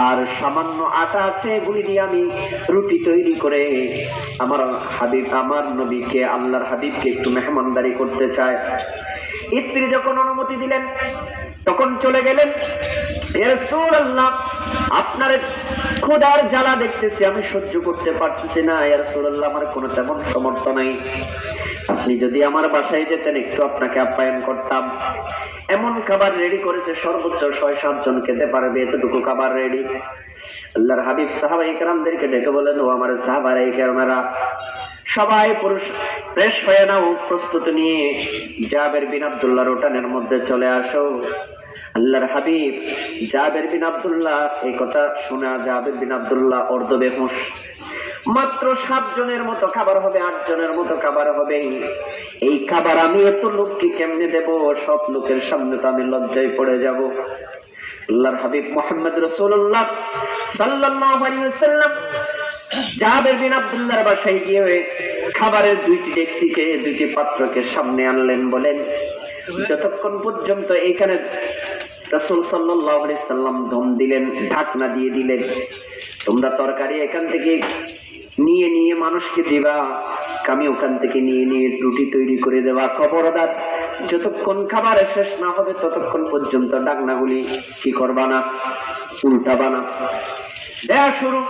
S1: আর সামান্য আটা আছে, এগুলি দিয়ে আমি রুটি তৈরি করে আমার হাবিব, আমার নবীকে, আল্লাহর হাবিবকে একটু মেহমানদারি করতে চায়। স্ত্রী যখন অনুমতি দিলেন তখন চলে গেলেন। ইয়া রাসূলুল্লাহ, আপনার ক্ষুধার জ্বালা দেখতেছি, আমি সহ্য করতে পারতেছি না। ইয়া রাসূলুল্লাহ, আমার কোনো তেমন সামর্থ্য নাই, আপনি যদি আমার বাসায় যেতেন একটু আপনাকে আপ্যায়ন করতাম। এমন খাবার রেডি করেছে, সর্বোচ্চ 6-7 জন খেতে পারবে, এতটুকু খাবার রেডি। আল্লাহর হাবিব সাহাবায়ে কেরামদেরকে ডেকে বলেন, ও আমার সাহাবায়ে কেরামেরা, সবাই পুরুষ ফ্রেশ হয়ে নাও, প্রস্তুত নিয়ে জাবের বিন আব্দুল্লাহর উঠানের মধ্যে চলে আসো। আল্লাহর হাবিব জাবের বিন আব্দুল্লাহ এই কথা শোনা, জাবের বিন আব্দুল্লাহ অর্ধবেহুশ। মাত্র 7 জনের মতো খাবার হবে, 8 জনের মতো খাবার হবে, এই খাবার আমি এত লোককে কেমনে দেব? সব লোকের সামনে তো আমি লজ্জায় পড়ে যাব। আল্লাহর হাবিব মুহাম্মদ রাসূলুল্লাহ সাল্লাল্লাহু আলাইহি ওয়াসাল্লাম জাবের বিন আব্দুল্লাহর বাসায় গিয়ে খাবারের 2টি ডেকচিকে, 2টি পাত্রকে সামনে আনলেন। বলেন, যতক্ষণ পর্যন্ত এখানে রাসূল সাল্লাল্লাহু আলাইহি সাল্লাম দম দিলেন, ঢাকনা দিয়ে দিলেন, তোমরা তরকারি এখান থেকে নিয়ে নিয়ে মানুষকে দিবা, আমি ওখান থেকে নিয়ে নিয়ে রুটি তৈরি করে দেওয়া। খবরদার, যতক্ষণ খাবার শেষ না হবে ততক্ষণ পর্যন্ত ঢাকনাগুলি কি করবা না, উল্টাবা না। দেয়া শুরু,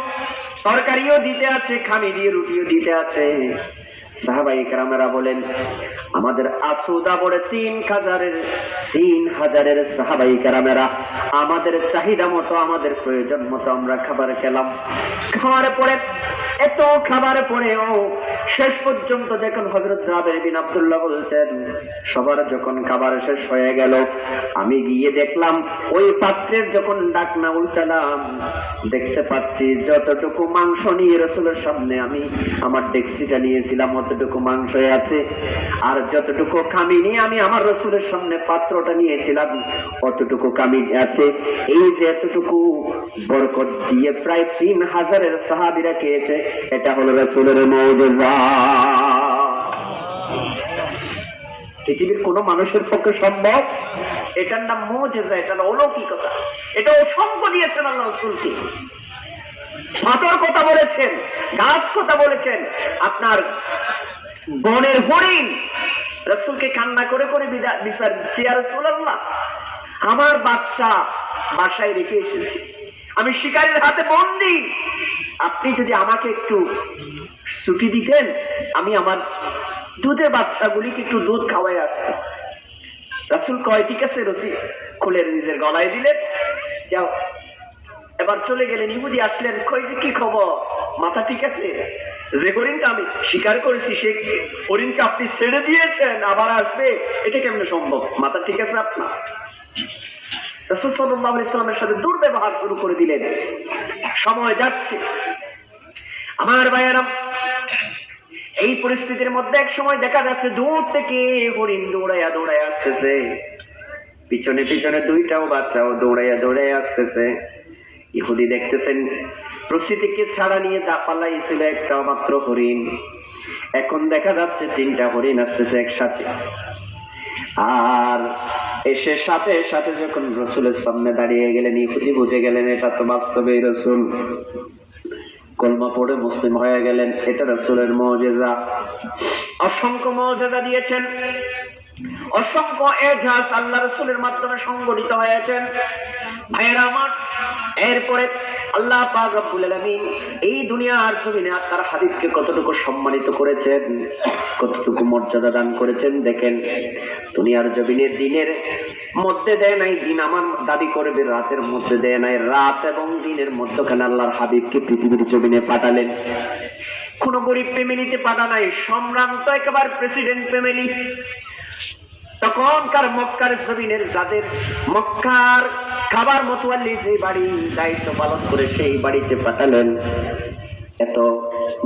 S1: তরকারিও দিতে আছে, খামি দিয়ে রুটিও দিতে আছে। সাহাবায়ে কেরামেরা বলেন, আমাদের আসুদা বলে 3000 সাহাবায়ে কেরামেরা আমাদের চাহিদা মতো, আমাদের প্রয়োজন মতো আমরা খাবার খেলাম। খাওয়ার পরে, এত খাবার পরেও শেষ পর্যন্ত যখন হযরত জাবের বিন আব্দুল্লাহ বলছেন, সবার যখন খাবার শেষ হয়ে গেল, আমি গিয়ে দেখলাম ওই পাত্রের যখন ঢাকনা উল্টালাম, দেখতে পাচ্ছি যতটুকু মাংস নিয়ে রাসূলের সামনে আমি আমার ডেকচিটা নিয়েছিলাম অতটুকু মাংস আছে, আর যতটুকু খামি নিয়ে আমি আমার রাসূলের সামনে পাত্রটা নিয়েছিলাম অতটুকু খামি আছে। এই যে এতটুকু বরকত দিয়ে প্রায় 3000 সাহাবীরা খেয়েছে, এটা হলো রাসূলের মুজিজা। পৃথিবীর কোন মানুষের পক্ষে সম্ভব? এটার নাম মুজিজা, এটা অলৌকিকতা, এটা অসংখ্য দিয়েছেন আল্লাহ রাসূলকে। পাথর কথা বলেছেন, গাছ কথা বলেছেন, আপনার বনের হরিণ রাসূলকে কান্না করে করে বিচার দিচ্ছে, ইয়া রাসূলুল্লাহ, আমার বাচ্চা বাসায় রেখে এসেছি, আমি শিকারীর হাতে বন্দী, আপনি যদি আমাকে একটু ছুটি দিতেন, আমি আমার দুধের বাচ্চাগুলিকে একটু দুধ খাওয়াই আসছি। রাসূল কয়, ঠিক আছে। রশি খুলে নিজের গলায় দিলেন, যাও। এবার চলে গেলেন। ইহুদি আসলেন, কই যে কি খবর, মাথা ঠিক আছে? যে হরিণকে আমি শিকার করেছি সে হরিণকে আপনি ছেড়ে দিয়েছেন, আবার আসবে, এটা কেমনে সম্ভব? মাথা ঠিক আছে আপনার? রাসূল সাল্লাল্লাহু আলাইহি ওয়াসাল্লামের সাথে দুর্ব্যবহার শুরু করে দিলেন। সময় যাচ্ছে, আমার ভাইয়েরা, এই পরিস্থিতির মধ্যে এক সময় দেখা যাচ্ছে দূর থেকে হরিণ দৌড়াইয়া দৌড়াইয়া আসতেছে, পিছনে পিছনে 2টাও বাচ্চাও দৌড়াইয়া দৌড়াইয়া আসতেছে। ইহুদি দেখতেছেন রশি থেকে ছাড়া নিয়ে পালাইছিল একটা মাত্র হরিণ, এখন দেখা যাচ্ছে 3টা হরিণ আসতেছে একসাথে। আর এসে সাথে সাথে যখন রাসূলের সামনে দাঁড়িয়ে গেলেন, ইহুদি বুঝে গেলেন এটা তো বাস্তবেই রাসূল। কলমা পড়ে মুসলিম হয়ে গেলেন, এটা রাসূলের মুজিজা। অসংখ্য মুজিজা দিয়েছেন, অসংখ্য এজাজ আল্লাহ রাসূলের মাধ্যমে সংগঠিত হয়েছেন। ভাইয়েরা আমার, এরপরে আল্লাহ পাক রব্বুল আলামিন এই দুনিয়ার জমিনে তার হাবিবকে কতটুকু সম্মানিত করেছেন, কতটুকু মর্যাদা দান করেছেন দেখেন। দুনিয়ার জমিনে দিনের মধ্যে দেয় নাই, দিন আমার দাবি করবে রাতের মধ্যে দেয় নাই, রাত এবং দিনের মধ্যখানে আল্লাহর হাবিবকে পৃথিবীর জমিনে পাঠালেন। কোন গরিব ফ্যামিলিতে পাঠা নাই, সম্ভ্রান্ত একেবারে প্রেসিডেন্ট ফ্যামিলি। তখনকার মক্কার জমিনের যাদের মক্কার খাবার মতোয়াল্লি সেই বাড়ি দায়িত্ব পালন করে সেই বাড়িতে পাঠালেন, এত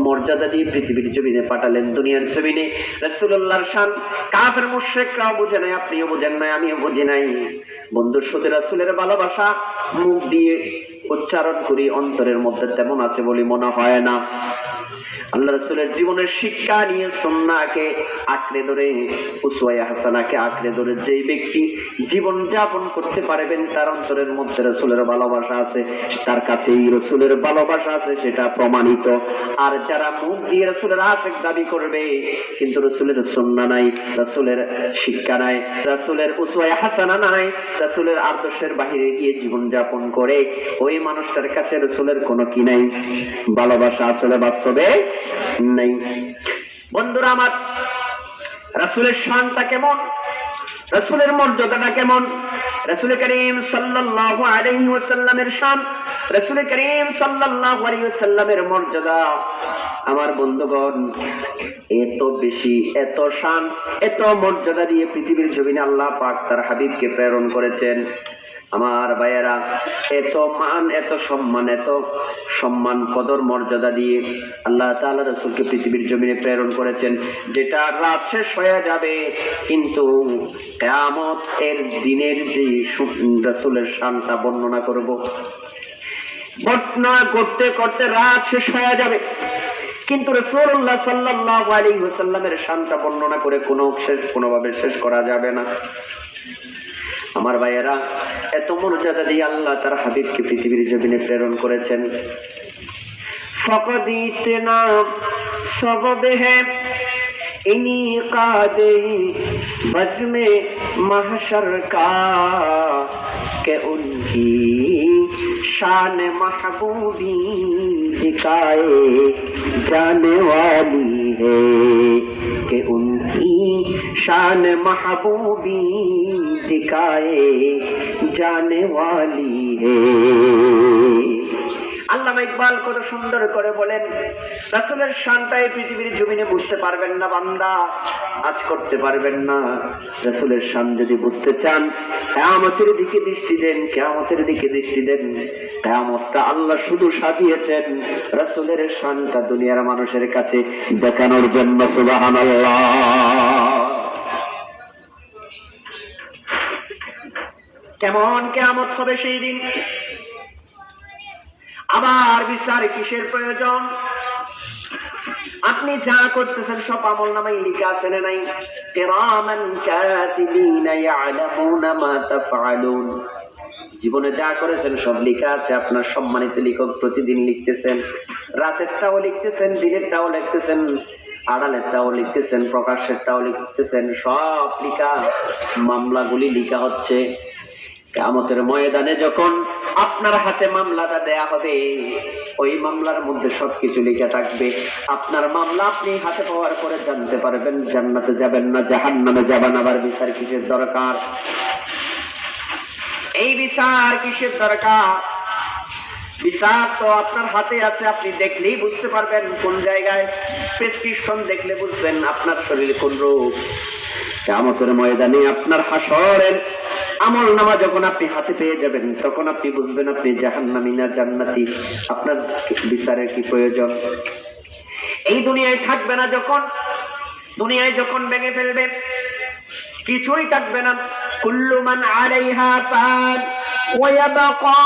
S1: মর্যাদা দিয়ে পৃথিবীর জমিনে পাঠালেন। দুনিয়ার জমিনে রাসূলুল্লাহর শান কাফের মুশরিকরাও বুঝে নাই, আপনিও বুঝেন নাই, আমিও বুঝি নাই। বন্ধুর সাথে রাসূলের ভালোবাসা মুখ দিয়ে উচ্চারণ করি, অন্তরের মধ্যে তেমন আছে বলে মনে হয় না। আল্লাহ রাসূলের জীবনের শিক্ষা নিয়ে সুন্নাহকে আঁকড়ে ধরে, উসওয়ায়ে হাসানাকে আঁকড়ে ধরে যেই ব্যক্তি জীবন যাপন করতে পারবেন তার অন্তরের মধ্যে রাসূলের ভালোবাসা আছে, তার কাছেই রাসূলের ভালোবাসা আছে, সেটা প্রমাণিত। আর যারা মুখ দিয়ে রাসূলের আশিক দাবি করবে কিন্তু রাসূলের সুন্নাহ নাই, রাসূলের শিক্ষা নাই, রাসূলের উসওয়ায়ে হাসানা নাই, রাসূলের আদর্শের বাহিরে গিয়ে জীবন যাপন করে, ওই মানুষটার কাছে রাসূলের কোনো কি নাই, ভালোবাসা আসলে বাস্তবে নাই। বন্ধুরা আমার, রাসূলের শানটা কেমন, রাসূলের মর্যাদাটা কেমন? রাসূল করিম সাল্লাল্লাহু আলাইহি ওয়াসাল্লামের শান, রাসূল করিম সাল্লাল্লাহু আলাইহি ওয়াসাল্লামের মর্যাদা আমার বন্ধুগণ এত বেশি, এত শান, এত মর্যাদা দিয়ে পৃথিবীর জমিনে আল্লাহ পাক তার হাবিবকে প্রেরণ করেছেন। আমার ভাইয়েরা, এত মান, এত সম্মান কদর মর্যাদা দিয়ে আল্লাহ তাআলা রাসূলকে পৃথিবীর জমিনে প্রেরণ করেছেন, যেটা রাত শেষ হয়ে যাবে কিন্তু কিয়ামত এর দিনের যে রাসূলের শানটা বর্ণনা করব, বর্ণনা করতে করতে রাত শেষ হয়ে যাবে কিন্তু রাসূলুল্লাহ সাল্লাল্লাহু আলাইহি ওয়াসাল্লামের শানটা বর্ণনা করে কোনোভাবে শেষ করা যাবে না। আমার ভাইয়েরা, এত মর্যাদা দিয়ে আল্লাহ তার হাবিবকে পৃথিবীর জমিনে প্রেরণ করেছেন। ফকদ ইতনা সবব হ্যায় ইনকাদে বজমে মাহশর কা কে উনকি शान महबूबी दिखाए जाने वाली है कि उनकी शान महबूबी दिखाए जाने वाली है। আল্লামা ইকবাল কত সুন্দর করে বলেন, রাসূলের শানটাই পৃথিবীর জমিনে বুঝতে পারবেন না বান্দা, আজ করতে পারবেন না। রাসূলের শান যদি বুঝতে চান কিয়ামতের দিকে দৃষ্টি দেন, কিয়ামতের দিকে দৃষ্টি দেন। কিয়ামতটা আল্লাহ শুধু সাজিয়েছেন রাসূলের শানটা দুনিয়ার মানুষের কাছে দেখানোর জন্য। সুবহানাল্লাহ। কেমন কিয়ামত হবে সেই দিন, আবার বিচার কিসের প্রয়োজন? আপনি যা করতেছেন সব আমলনামায় লেখা আছে না নাই? কিরামান কাতিবিনা ইয়ালামুনা মা তাফআলুন। জীবনে যা করেছেন সব লেখা আছে, আপনার সম্মানিত লেখক প্রতিদিন লিখতেছেন, রাতেরটাও লিখতেছেন, দিনেরটাও লিখতেছেন, আড়ালেরটাও লিখতেছেন, প্রকাশেরটাও লিখতেছেন, সব লেখা, মামলাগুলি লেখা হচ্ছে। কিয়ামতের ময়দানে যখন আপনার হাতে মামলাটা দেয়া হবে, ওই মামলার মধ্যে সবকিছু লেখা থাকবে। আপনার মামলা আপনি হাতে পাওয়ার পরে জানতে পারবেন জান্নাতে যাবেন না জাহান্নামে যাবেন। আবার বিচার কিসের দরকার? এই বিচার কিসের দরকার? বিচার তো আপনার হাতে আছে, আপনি দেখলেই বুঝতে পারবেন কোন জায়গায়। প্রেসক্রিপশন দেখলে বুঝবেন আপনার শরীরে কোন রোগ। কিয়ামতের ময়দানে আপনার হাসরের আমলনামা যখন আপনি হাতে পেয়ে যাবেন তখন আপনি বুঝবেন আপনি জাহান্নামী না জান্নাতি। আপনার বিচারের কি প্রয়োজন? এই দুনিয়ায় থাকবে না যখন, দুনিয়ায় যখন ভেঙে ফেলবে, কিছুই থাকবে না। কুল্লু মান আলাইহা ফান ওয়া ইয়াবকা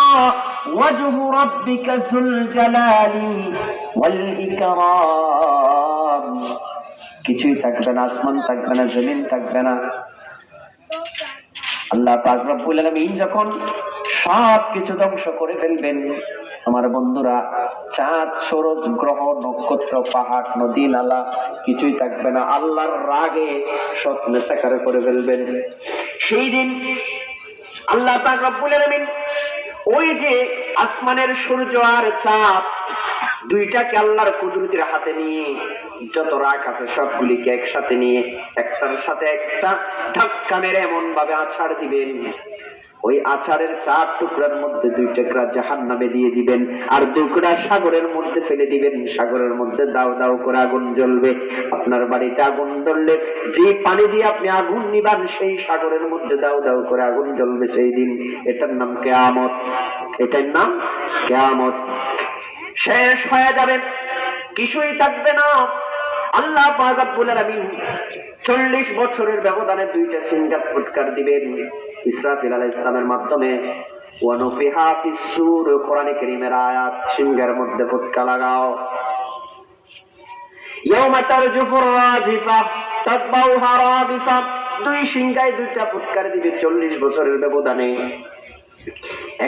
S1: ওয়াজহু রাব্বিকা যুল জালালি ওয়াল ইকরাম। কিছুই থাকবে না, আসমান থাকবে না, জমিন থাকবে না। আল্লাহ পাক রব্বুল আলামিন যখন সব কিছু ধ্বংস করে ফেলবেন, আমার বন্ধুরা, চাঁদ, সূরজ, গ্রহ, নক্ষত্র, পাহাড়, নদী, নালা কিছুই থাকবে না। আল্লাহর রাগে সব মেসাকার করে ফেলবেন। সেই দিন আল্লাহ পাক রব্বুল আলামিন ওই যে আসমানের সূর্য আর চাঁদ দুইটাকে আল্লাহর কুদরতের হাতে নিয়ে যত রাগ আছে সবগুলিকে একসাথে নিয়ে একটার সাথে একটা ধাক্কা মেরে এমন ভাবে আছাড় দিবেন, ওই আছাড়ের 4 টুকরার মধ্যে 2 টুকরা জাহান্নামে দিয়ে দিবেন, আর 2 টুকরা সাগরের মধ্যে ফেলে দিবেন। সাগরের মধ্যে দাও দাও করে আগুন জ্বলবে। আপনার বাড়িতে আগুন জ্বললে যে পানি দিয়ে আপনি আগুন নিবান, সেই সাগরের মধ্যে দাও দাও করে আগুন জ্বলবে সেই দিন। এটার নাম কিয়ামত। এটার নাম কিয়ামত। শেষ হয়ে যাবে, কিছুই থাকবে না। আল্লাহ পাক রব্বুল আলামিন 40 বছরের ব্যবধানে 2টা সিঙ্গার ফুৎকার দিবেন ইসরাফিল আলাইহিস সালামের মাধ্যমে। ওয়ানুফিহা ফিস-সূর, কোরআনে কারীমের আয়াত, সিঙ্গার মধ্যে ফুৎকার লাগাও। ইয়াউমা তারজুফুর রাজিফা তাতবাউহা রাদিফা, 2 সিঙ্গায় 2টা ফুৎকার দিবে 40 বছরের ব্যবধানে।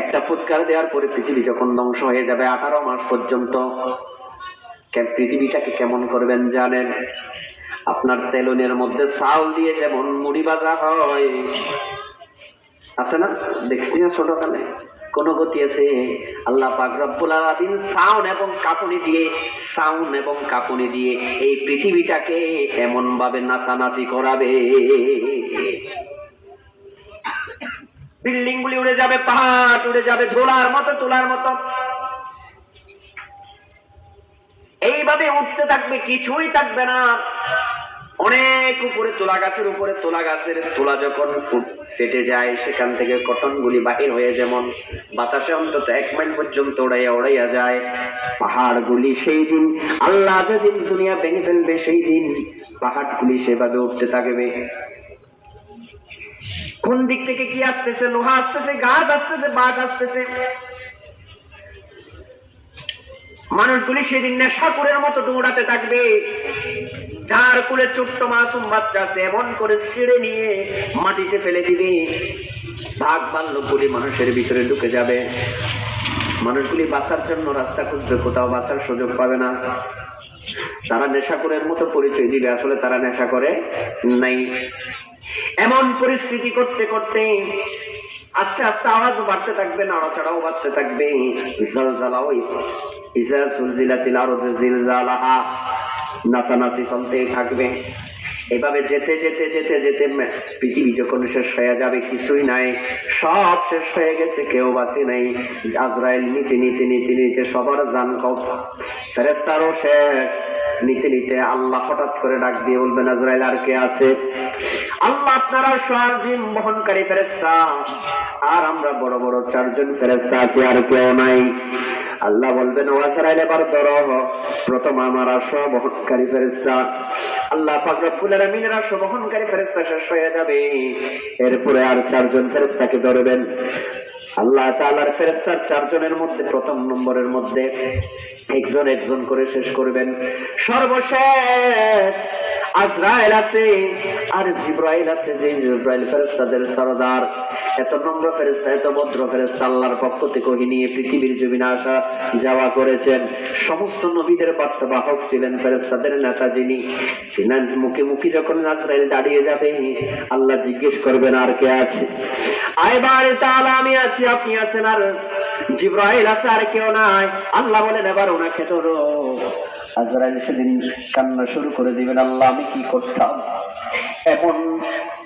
S1: একটা ফুৎকার দেওয়ার পরে পৃথিবী যখন ধ্বংস হয়ে যাবে 18 মাস পর্যন্ত, পৃথিবীটাকে কেমন করবেন জানেন? আপনার তেলনের মধ্যে চাউল দিয়ে যেমন মুড়ি ভাজা হয়, আছে না? দেখছি না ছোটকালে? কোন গতি আছে? আল্লাহ পাক রব্বুল আলামিন সাউন্ড এবং কাঁপুনি দিয়ে এই পৃথিবীটাকে এমন ভাবে নাচানাচি করাবে, বিল্ডিং গুলি উড়ে যাবে, পাহাড় উড়ে যাবে, তোলার মতো এইভাবে উঠতে থাকবে, কিছুই থাকবে না। অনেক উপরে তোলা গাছের উপরে তোলা যখন ফেটে যায়, সেখান থেকে কটন গুলি বাহির হয়ে যেমন বাতাসে অন্তত 1 মাইল পর্যন্ত উড়াইয়া যায়, পাহাড় গুলি সেই দিন আল্লাহ যেদিন দুনিয়া ভেঙে ফেলবে, সেই দিন পাহাড় গুলি সেভাবে উঠতে থাকবে। কোন দিক থেকে কি আসতেছে? লোহা আসতেছে, গাছ আসতেছে, বাঘ আসতেছে। মানুষগুলি সেদিন নেশাকুরের মতো দৌড়াতে থাকবে। যার কোলে ছোট্ট মাসুম বাচ্চা আছে এমন করে ছিঁড়ে নিয়ে মাটিতে ফেলে দিবে। বাঘ ভাল্লুকগুলি মানুষের ভিতরে ঢুকে যাবে। মানুষগুলি বাঁচার জন্য রাস্তা খুঁজবে, কোথাও বাঁচার সুযোগ পাবে না। তারা নেশাকুরের মতো পরিচয় দিবে, আসলে তারা নেশা করে নাই। এমন পরিস্থিতি করতে করতে আস্তে আস্তে আওয়াজও বাড়তে থাকবে, নাড়াচাড়াও বাড়তে থাকবে। জালজালাও ইজা সুলজিলাতিল আরদু জিলজালাহা, নাচানাচি চলতেই থাকবে। এভাবে যেতে যেতে যেতে যেতে পৃথিবী যখন শেষ হয়ে যাবে, কিছুই নাই, সব শেষ হয়ে গেছে, কেউ বাঁচে নাই। আজরাইল নিতে নিতে নিতে নিতে সবার জান কবজ, ফেরেশতারও শেষ। নিতে নিতে আল্লাহ হঠাৎ করে ডাক দিয়ে বলবেন, আজরাইল আর কে আছে? আল্লাহ আপনারা জিন বহনকারী ফেরেশতা আর আমরা বড় বড় 4 জন ফেরেশতা আছি, আর কেউ নাই। আল্লাহ বলবেন, ও আজরাইল এবার ধরো। প্রথম আমার আরশ বহনকারী ফেরেশতা, আল্লাহ পাক রব্বুল আলামিনের আরশ বহনকারী ফেরেশতা শেষ হয়ে যাবে, এরপরে আর 4 জন ফেরেশতাকে ধরবেন। আল্লাহ তাআলার ফেরেশতার 4 জনের মধ্যে প্রথম নম্বরের মধ্যে একজন একজন করে শেষ করবেন। সর্বশেষ আজরাইল আছে আর জিবরাইল আছে, যে জিবরাইল ফেরেশতাদের সরদার। এত নম্র ফেরেশতা, এত ভদ্র ফেরেশতা, আল্লাহর পক্ষ থেকে ওহী নিয়ে পৃথিবীর জমিনে আসা যাওয়া করেছেন। সমস্ত নবীদের বার্তাবাহক ছিলেন, ফেরেশতাদের নেতা যিনি। তিনার মুখে মুখে যখন আজরাইল দাঁড়িয়ে যাবে, আল্লাহ জিজ্ঞেস করবেন, আর কে আছে? আইবার তাআলা আমি আছি, আপনি আছেন, আর জিবরাইল আছে, আর কেউ নাই। আল্লাহ বলেন, এবার ওনাকে ধরো। আজরাইল সেদিন কান্না শুরু করে দিবেন, আল্লাহ আমি কি করতাম? এমন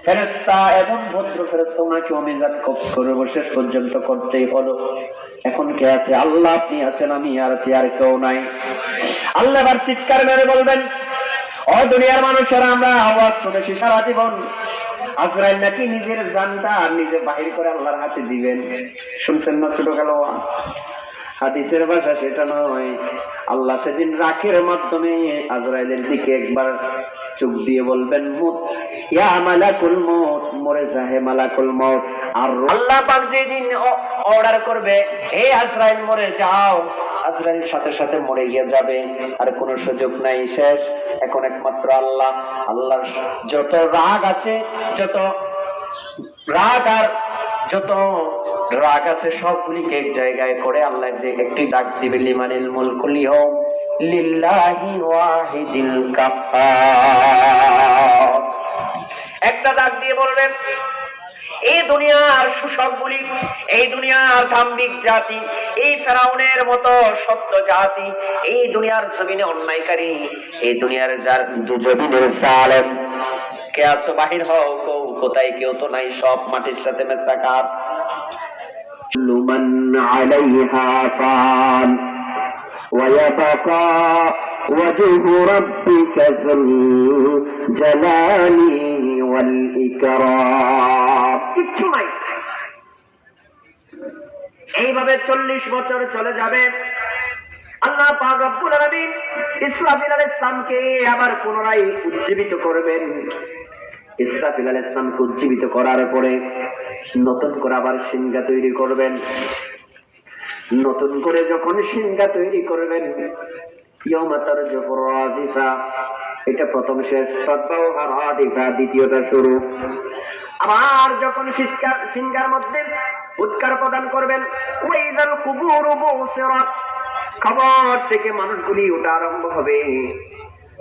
S1: ফেরেশতা, এমন ভদ্র ফেরেশতা, ওনাকে অমিজাত কবজ করে শেষ পর্যন্ত করতেই হলো। এখন কে আছে? আল্লাহ আপনি আছেন, আমি আর আছি, আর কেউ নাই। আল্লাহ এবার চিৎকার মেরে বলবেন, ও দুনিয়ার মানুষেরা, আমরা আওয়াজ শুনেছি সারা জীবন আজরাইল নাকি নিজের জানটা আর নিজে বাহির করে আল্লাহর হাতে দিবেন। শুনছেন না ছোটকালে ওয়াজ? হাদিসের ভাষা সেটা নয়। আল্লাহ সেদিন রাখের মাধ্যমে আজরাইলের দিকে একবার চোখ দিয়ে বলবেন, মুত ইয়া মালাকুল মউত, মরে যা হে মালাকুল মউত। আর আল্লাহ পাক যেদিন অর্ডার করবে, হে আজরাইল মরে যাও, আজরাইল সাথে সাথে মরে গিয়ে যাবে, আর কোনো সুযোগ নাই, শেষ। এখন একমাত্র আল্লাহর যত রাগ আছে, যত রাগ আর যত রাগ আছে সবগুলিকে এক জায়গায় করে আল্লাহ একটি ডাক দিবে, লিমানিল মুলকুল ইয়াউম লিল্লাহি ওয়াহিদিল কাহ্হার। একটা ডাক দিয়ে বলবেন, এই দুনিয়ার শোষকগুলি, এই দুনিয়ার ধার্মিক জাতি, এই ফেরাউনের মতো সত্য জাতি, এই দুনিয়ার জমিনে অন্যায়কারী, এই দুনিয়ার যার জমিনের জালেম, কে আছো বাহির হও, কোথায় কেউ তো নাই, সব মাটির সাথে মেশাকার। লুমান আলাইহা ফান ওয়ায়াবাকা ওয়াজহু রাব্বিকা যুল জালালি ওয়াল ইকরাম। কিচ্ছু নাই। এইভাবে 40 বছর চলে যাবে। আল্লাহ পাক রব্বুল আলামিন ইসরাফিল আলাইহিস সালামকে আবার পুনরায় উজ্জীবিত করবেন। ইসরাফিল আলাইহিস সালামকে উজ্জীবিত করার পরে নতুন করে আবার সিংহা তৈরি করবেন। নতুন করে যখন সিংহা তৈরি করবেন, ইয়াউমা তারজুফু রাজিফা, এটা প্রথম শেষ, সাদবাউ হারাদিফা দ্বিতীয়টা শুরু। আবার যখন সিংহার মধ্যে উৎকার প্রদান করবেন, ওয়াইযাল কুবুরু বুসিরাত, কবর থেকে মানুষগুলি ওঠা আরম্ভ হবে।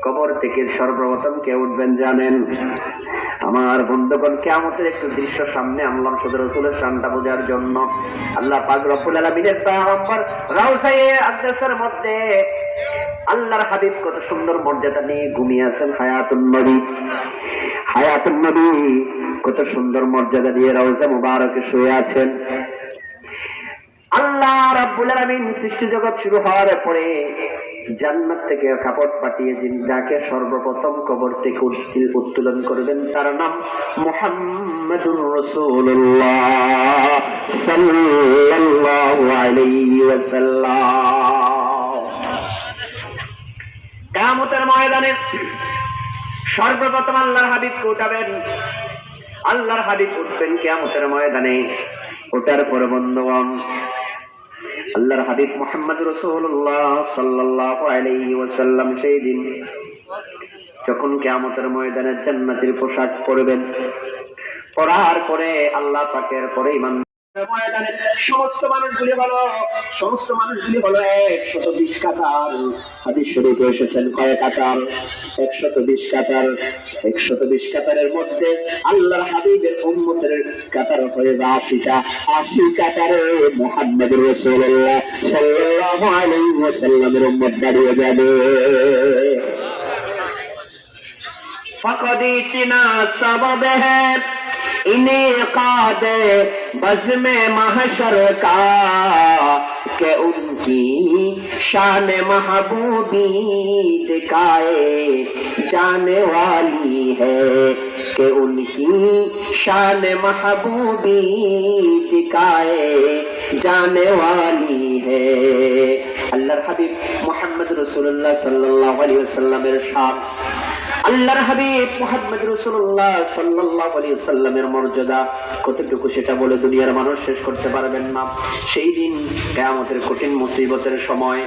S1: কবর থেকে সর্বপ্রথম কে উঠবেন জানেন? আমার বন্ধুগণ, কিয়ামতের একটু দৃশ্য সামনে আনলাম শুধু রাসূলের শানটা বোঝার জন্য। আল্লাহ পাক রব্বুল আলামিনের পয়গম্বর রাউসায়ে আকদাসের মধ্যে আল্লাহর হাবিব কত সুন্দর মর্যাদা নিয়ে ঘুমিয়ে আছেন। হায়াতুন নবী, হায়াতুন নবী কত সুন্দর মর্যাদা দিয়ে রাউজা মুবারকে শুয়ে আছেন। আল্লাহ রাব্বুল আলামিন সৃষ্টি জগৎ শুরু হওয়ার পরে জান্নাত থেকে কাপড় পাঠিয়ে যাকে সর্বপ্রথম কবর থেকে উত্তোলন করবেন তার নাম মুহাম্মাদুর রাসূলুল্লাহ সাল্লাল্লাহু আলাইহি ওয়াসাল্লাম। কিয়ামতের ময়দানে সর্বপ্রথম আল্লাহর হাবিবকে উঠাবেন। আল্লাহর হাবিব উঠবেন কিয়ামতের ময়দানে। ওঠার পরে বন্ধুগণ, আল্লাহর হাবিব মুহাম্মদ রাসূলুল্লাহ সাল্লাল্লাহু আলাইহি ওয়াসাল্লাম সেই দিন যখন কিয়ামতের ময়দানে জান্নাতের পোশাক পরবেন, পরার পরে আল্লাহ পাকের পরে ময়দানে সমস্ত মানুষগুলি হলো 120 কাতার। হাদিস শরীফে এসেছেন কয় কাতার? 120 কাতার। 120 কাতারের মধ্যে আল্লাহর হাবিবের উম্মতের কাতার হয়ে 80টা। 80 কাতারে মুহাম্মদুর রাসূলুল্লাহ সাল্লাল্লাহু আলাইহি ওয়াসাল্লামের উম্মত দাঁড়িয়ে যাবে। ফাকাদিতিনা সাবাবে इनेकाद बज़्म महशर का कि उनकी शान महबूबी दिखाए जाने वाली है, कि उनकी शान महबूबी दिखाए जाने वाली है। अल्लाह हबीब मुहम्मद रसूलुल्लाह सल्लल्लाहु अलैहि वसल्लमेर शान, আল্লাহর হাবিব মুহাম্মদ রাসূলুল্লাহ সাল্লাল্লাহু আলাইহি ওয়াসাল্লামের মর্যাদা কতটুকু সেটা বলে দুনিয়ার মানুষ শেষ করতে পারবেন না। সেই দিন কিয়ামতের কঠিন মুসিবতের সময়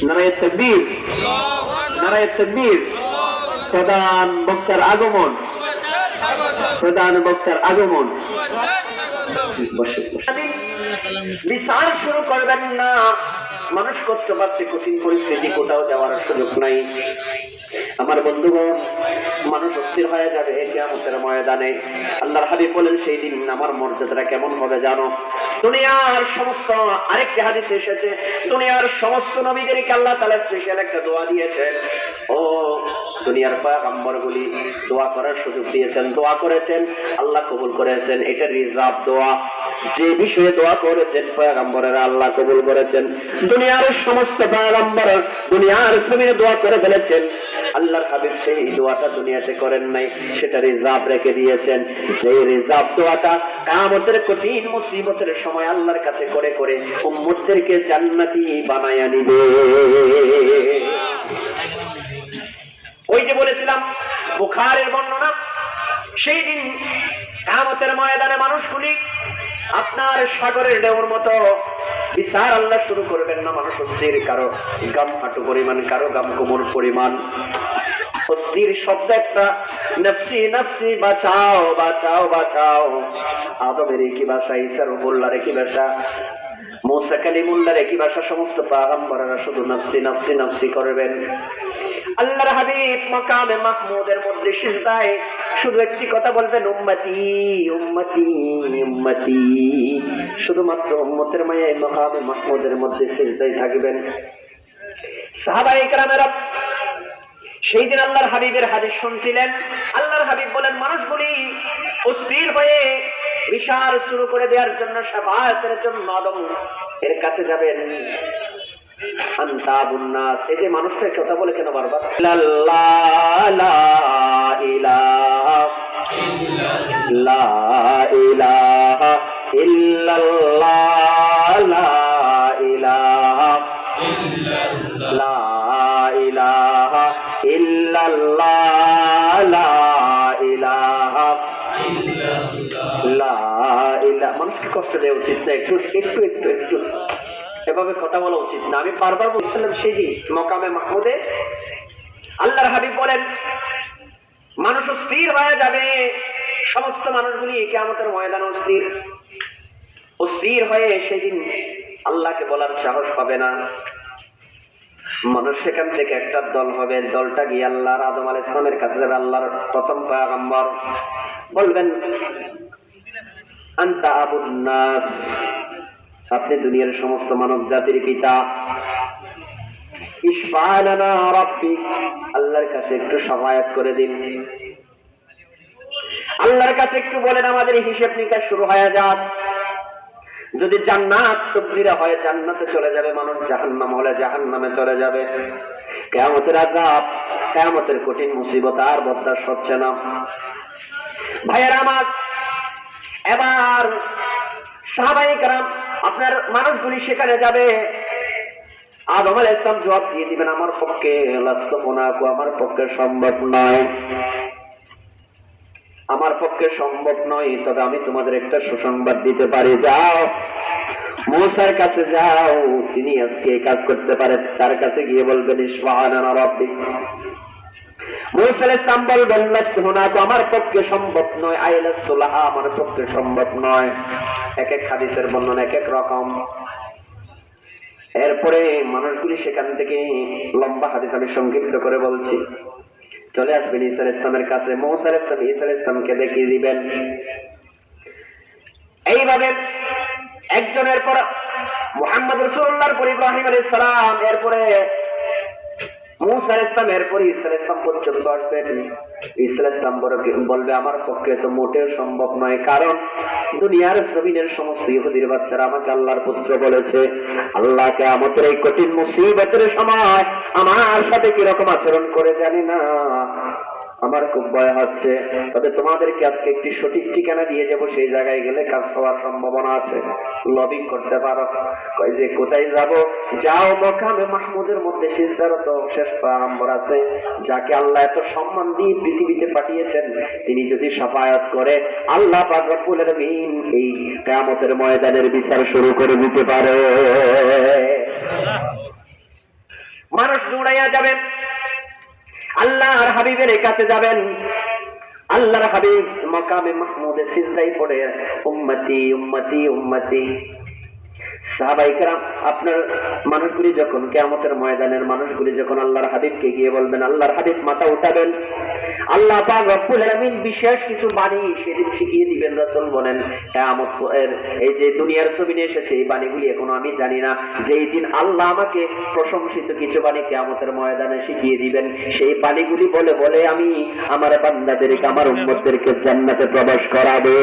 S1: নারায়ে তাকবীর, নারায়ে তাকবীর, প্রধান বক্তার আগমন, প্রধান বক্তার আগমন। বিচার শুরু করবেন না। মানুষ কষ্ট পাচ্ছে, কঠিন পরিস্থিতি, কোথাও যাওয়ার সুযোগ নাই। আমার বন্ধুগণ, মানুষ অস্থির হয়ে যাবে কিয়ামতের ময়দানে। আল্লাহর হাবিব বলেন সেই দিন আমার মর্যাদাটা কেমন হবে জানো? দুনিয়ার সমস্ত, আরেকটি হাদিসে এসেছে, দুনিয়ার সমস্ত নবীদেরকে আল্লাহ তাআলা স্পেশাল একটা দোয়া দিয়েছেন। ও দুনিয়ার পয়গম্বরগুলি দোয়া করার সুযোগ দিয়েছেন, দোয়া করেছেন, আল্লাহ কবুল করেছেন। এটা রিজার্ভ দোয়া। যে বিষয়ে দোয়া করেছেন পয়গম্বরেরা আল্লাহ কবুল করেছেন। দুনিয়ার সমস্ত পয়গম্বর দুনিয়ার জমিনে দোয়া করে ফেলেছেন। আল্লাহর হাবিব সেই দোয়াটা দুনিয়াতে করেন নাই, সেটা রিজার্ভ রেখে দিয়েছেন। সেই রিজার্ভ দোয়াটা কিয়ামতের কঠিন মুসিবতের সময় আল্লাহর কাছে করে করে উম্মতদেরকে জান্নাতি বানায়া নিবে। ওই যে বলেছিলাম বুখারীর বর্ণনা, সেই দিন কিয়ামতের ময়দানে মানুষগুলি আপনার সাগরের ঢেউর মতো বিচার আল্লাহ শুরু করবেন না। মানুষ অস্থির, কারো গাম হাঁটু পরিমাণ, কারো গাম কোমর পরিমাণ। অস্থির শব্দ একটা, নফসি নফসি, বাঁচাও বাঁচাও বাঁচাও। আদমের কি ভাষা, ঈসার উল্লাহর কি ভাষা? মুসা কালিমুল্লাহর একই ভাষা সমস্ত পয়গম্বররা শুধু নফসি নফসি নফসি করবেন। আল্লাহর হাবিব মাকামে মাহমুদের মধ্যে সিজদায় শুধু একটি কথা বলবেন, উম্মতি উম্মতি উম্মতি। শুধুমাত্র উম্মতের মায়ায় মাকামে মাহমুদের মধ্যে সিজদায় থাকবেন। সাহাবায়ে কেরামেরা সেই দিন আল্লাহর হাবিবের হাদিস শুনছিলেন। আল্লাহর হাবিব বলেন, মানুষগুলি অস্থির হয়ে বিচার শুরু করে দেওয়ার জন্য, শাফাআতের জন্য আদম এর কাছে যাবেন। আনতাবুন নাস, এই যে মানুষটা কথা বলে কেন বারবার? লা ইলাহা লা ইলাহা ইল্লাল্লাহ লা ইলাহা লা ইলাহা ইল্লাল্লাহ লা ইলাহা লা ইলাহা। মানুষকে কষ্ট দেওয়া উচিত না, একটু একটু একটু একটু এভাবে কথা বলা উচিত না। আমি বারবার বলছিলাম সেই দিন মকামে মাহমুদে আল্লাহর হাবিব বলেন, মানুষ অস্থির হয়ে যাবে, সমস্ত মানুষগুলি কিয়ামতের ময়দানে অস্থির অস্থির হয়ে সেদিন আল্লাহকে বলার সাহস পাবে না। মানুষ সেখান থেকে একটা দল হবে, দলটা গিয়ে আল্লাহর আদম আলাইহিস সালামের কাছে যাবে। আল্লাহর প্রথম পয়গম্বর বলবেন, আনতা আবুন নাস, আপনি দুনিয়ার সমস্ত মানব জাতির পিতা। ইশফা লানা রাব্বিক, আল্লাহর কাছে একটু শাফায়াত করে দিন। আল্লাহর কাছে একটু বলেন আমাদের হিসাব নিকাশ শুরু হয়ে যাক। যদি জান্নাত তকদিরা হয় জান্নাতে চলে যাবে, মানুষ জাহান্নাম হলে জাহান্নামে চলে যাবে। কিয়ামতের আযাব, কিয়ামতের কঠিন মুসিবত আর বরদাস্ত হচ্ছে না। ভাইয়েরা আমার, এবার সাহাবায়ে কেরাম আপনার মানুষগুলি সেখানে যাবে। আদম আলাইহিস সালাম জবাব দিয়ে দিবেন, আমার পক্ষে লাস্তফনাকু, আমার পক্ষে সম্ভব নয়, আমার পক্ষে সম্ভব নয়। তবে আমি তোমাদের একটা সুসংবাদ দিতে পারি, যাও মুসার কাছে যাও, তিনি আজকে কাজ করতে পারেন। তার কাছে গিয়ে বলবেন, ইশফা লানা রাব্বিক। মুসা আলাইহিস সালাম বলবেন, লাস্তফনাকু, আমার পক্ষে সম্ভব নয়, আইলাসতুলাহ, আমার পক্ষে সম্ভব নয়। এক এক হাদিসের বর্ণনা এক এক রকম। এরপরে মানুষগুলি সেখান থেকে, লম্বা হাদিস আমি সংক্ষিপ্ত করে বলছি, চলে আসবেন ঈসা আলাইহিস সালামের কাছে। মুসা আলাইহিস সালাম ঈসা আলাইহিস সালামকে দেখিয়ে দিবেন। এইভাবে একজনের পর মুহাম্মদ রাসূলুল্লাহর পর ইব্রাহিম আলাইহিস সালাম, এরপরে মুসা আলাইহিস সালাম, এরপরে ঈসা আলাইহিস সালাম পর্যন্ত আসবেন। ঈসা আলাইহিস সালাম বলবে, আমার পক্ষে তো মোটেও সম্ভব নয়, কারণ দুনিয়ার জমিনের সমস্ত ইহুদির বাচ্চারা আমাকে আল্লাহর পুত্র বলেছে। আল্লাহ কিয়ামতের এই কঠিন মুসিবতের সময় আমার সাথে কিরকম আচরণ করে জানি না, আমার খুব ভয় হচ্ছে। তবে তোমাদেরকে আজকে একটি সঠিক ঠিকানা দিয়ে যাব, সেই জায়গায় গেলে কাজ হওয়ার সম্ভাবনা আছে, লবিং করতে পারো। কয় যে কোথায় যাব? যাও মকামে মাহমুদের মধ্যে সিজদারত শেষ পয়গম্বর আছে, যাকে আল্লাহ এত সম্মান দিয়ে পৃথিবীতে পাঠিয়েছেন, তিনি যদি শাফায়াত করে আল্লাহ পাক রব্বুল আলামিন এই কিয়ামতের ময়দানের বিচার শুরু করে দিতে পারে। মানুষ দৌড়াইয়া যাবেন, আল্লাহর হাবিবের কাছে যাবেন। আল্লাহর হাবিব মাকামে মাহমুদে সিজদায় পড়ে উম্মতি উম্মতি উম্মতি। সাহাবায়ে কেরাম আপনার মানুষগুলি যখন কিয়ামতের ময়দানের মানুষগুলি যখন আল্লাহর হাবিবকে গিয়ে বলবেন, আল্লাহর হাবিব মাথা উঠাবেন। আল্লাহ পাক রব্বুল আলামিন বিশেষ কিছু বাণী সেদিন শিখিয়ে দিবেন। রাসূল বলেন, কিয়ামত এর এই যে দুনিয়ার জমিনে এসেছে এই বাণীগুলি এখনো আমি জানি না, যেই দিন আল্লাহ আমাকে প্রশংসিত কিছু বাণী কিয়ামতের ময়দানে শিখিয়ে দিবেন, সেই বাণীগুলি বলে বলে আমি আমার বান্দাদেরকে, আমার উম্মতদেরকে জান্নাতে প্রবেশ করাবো।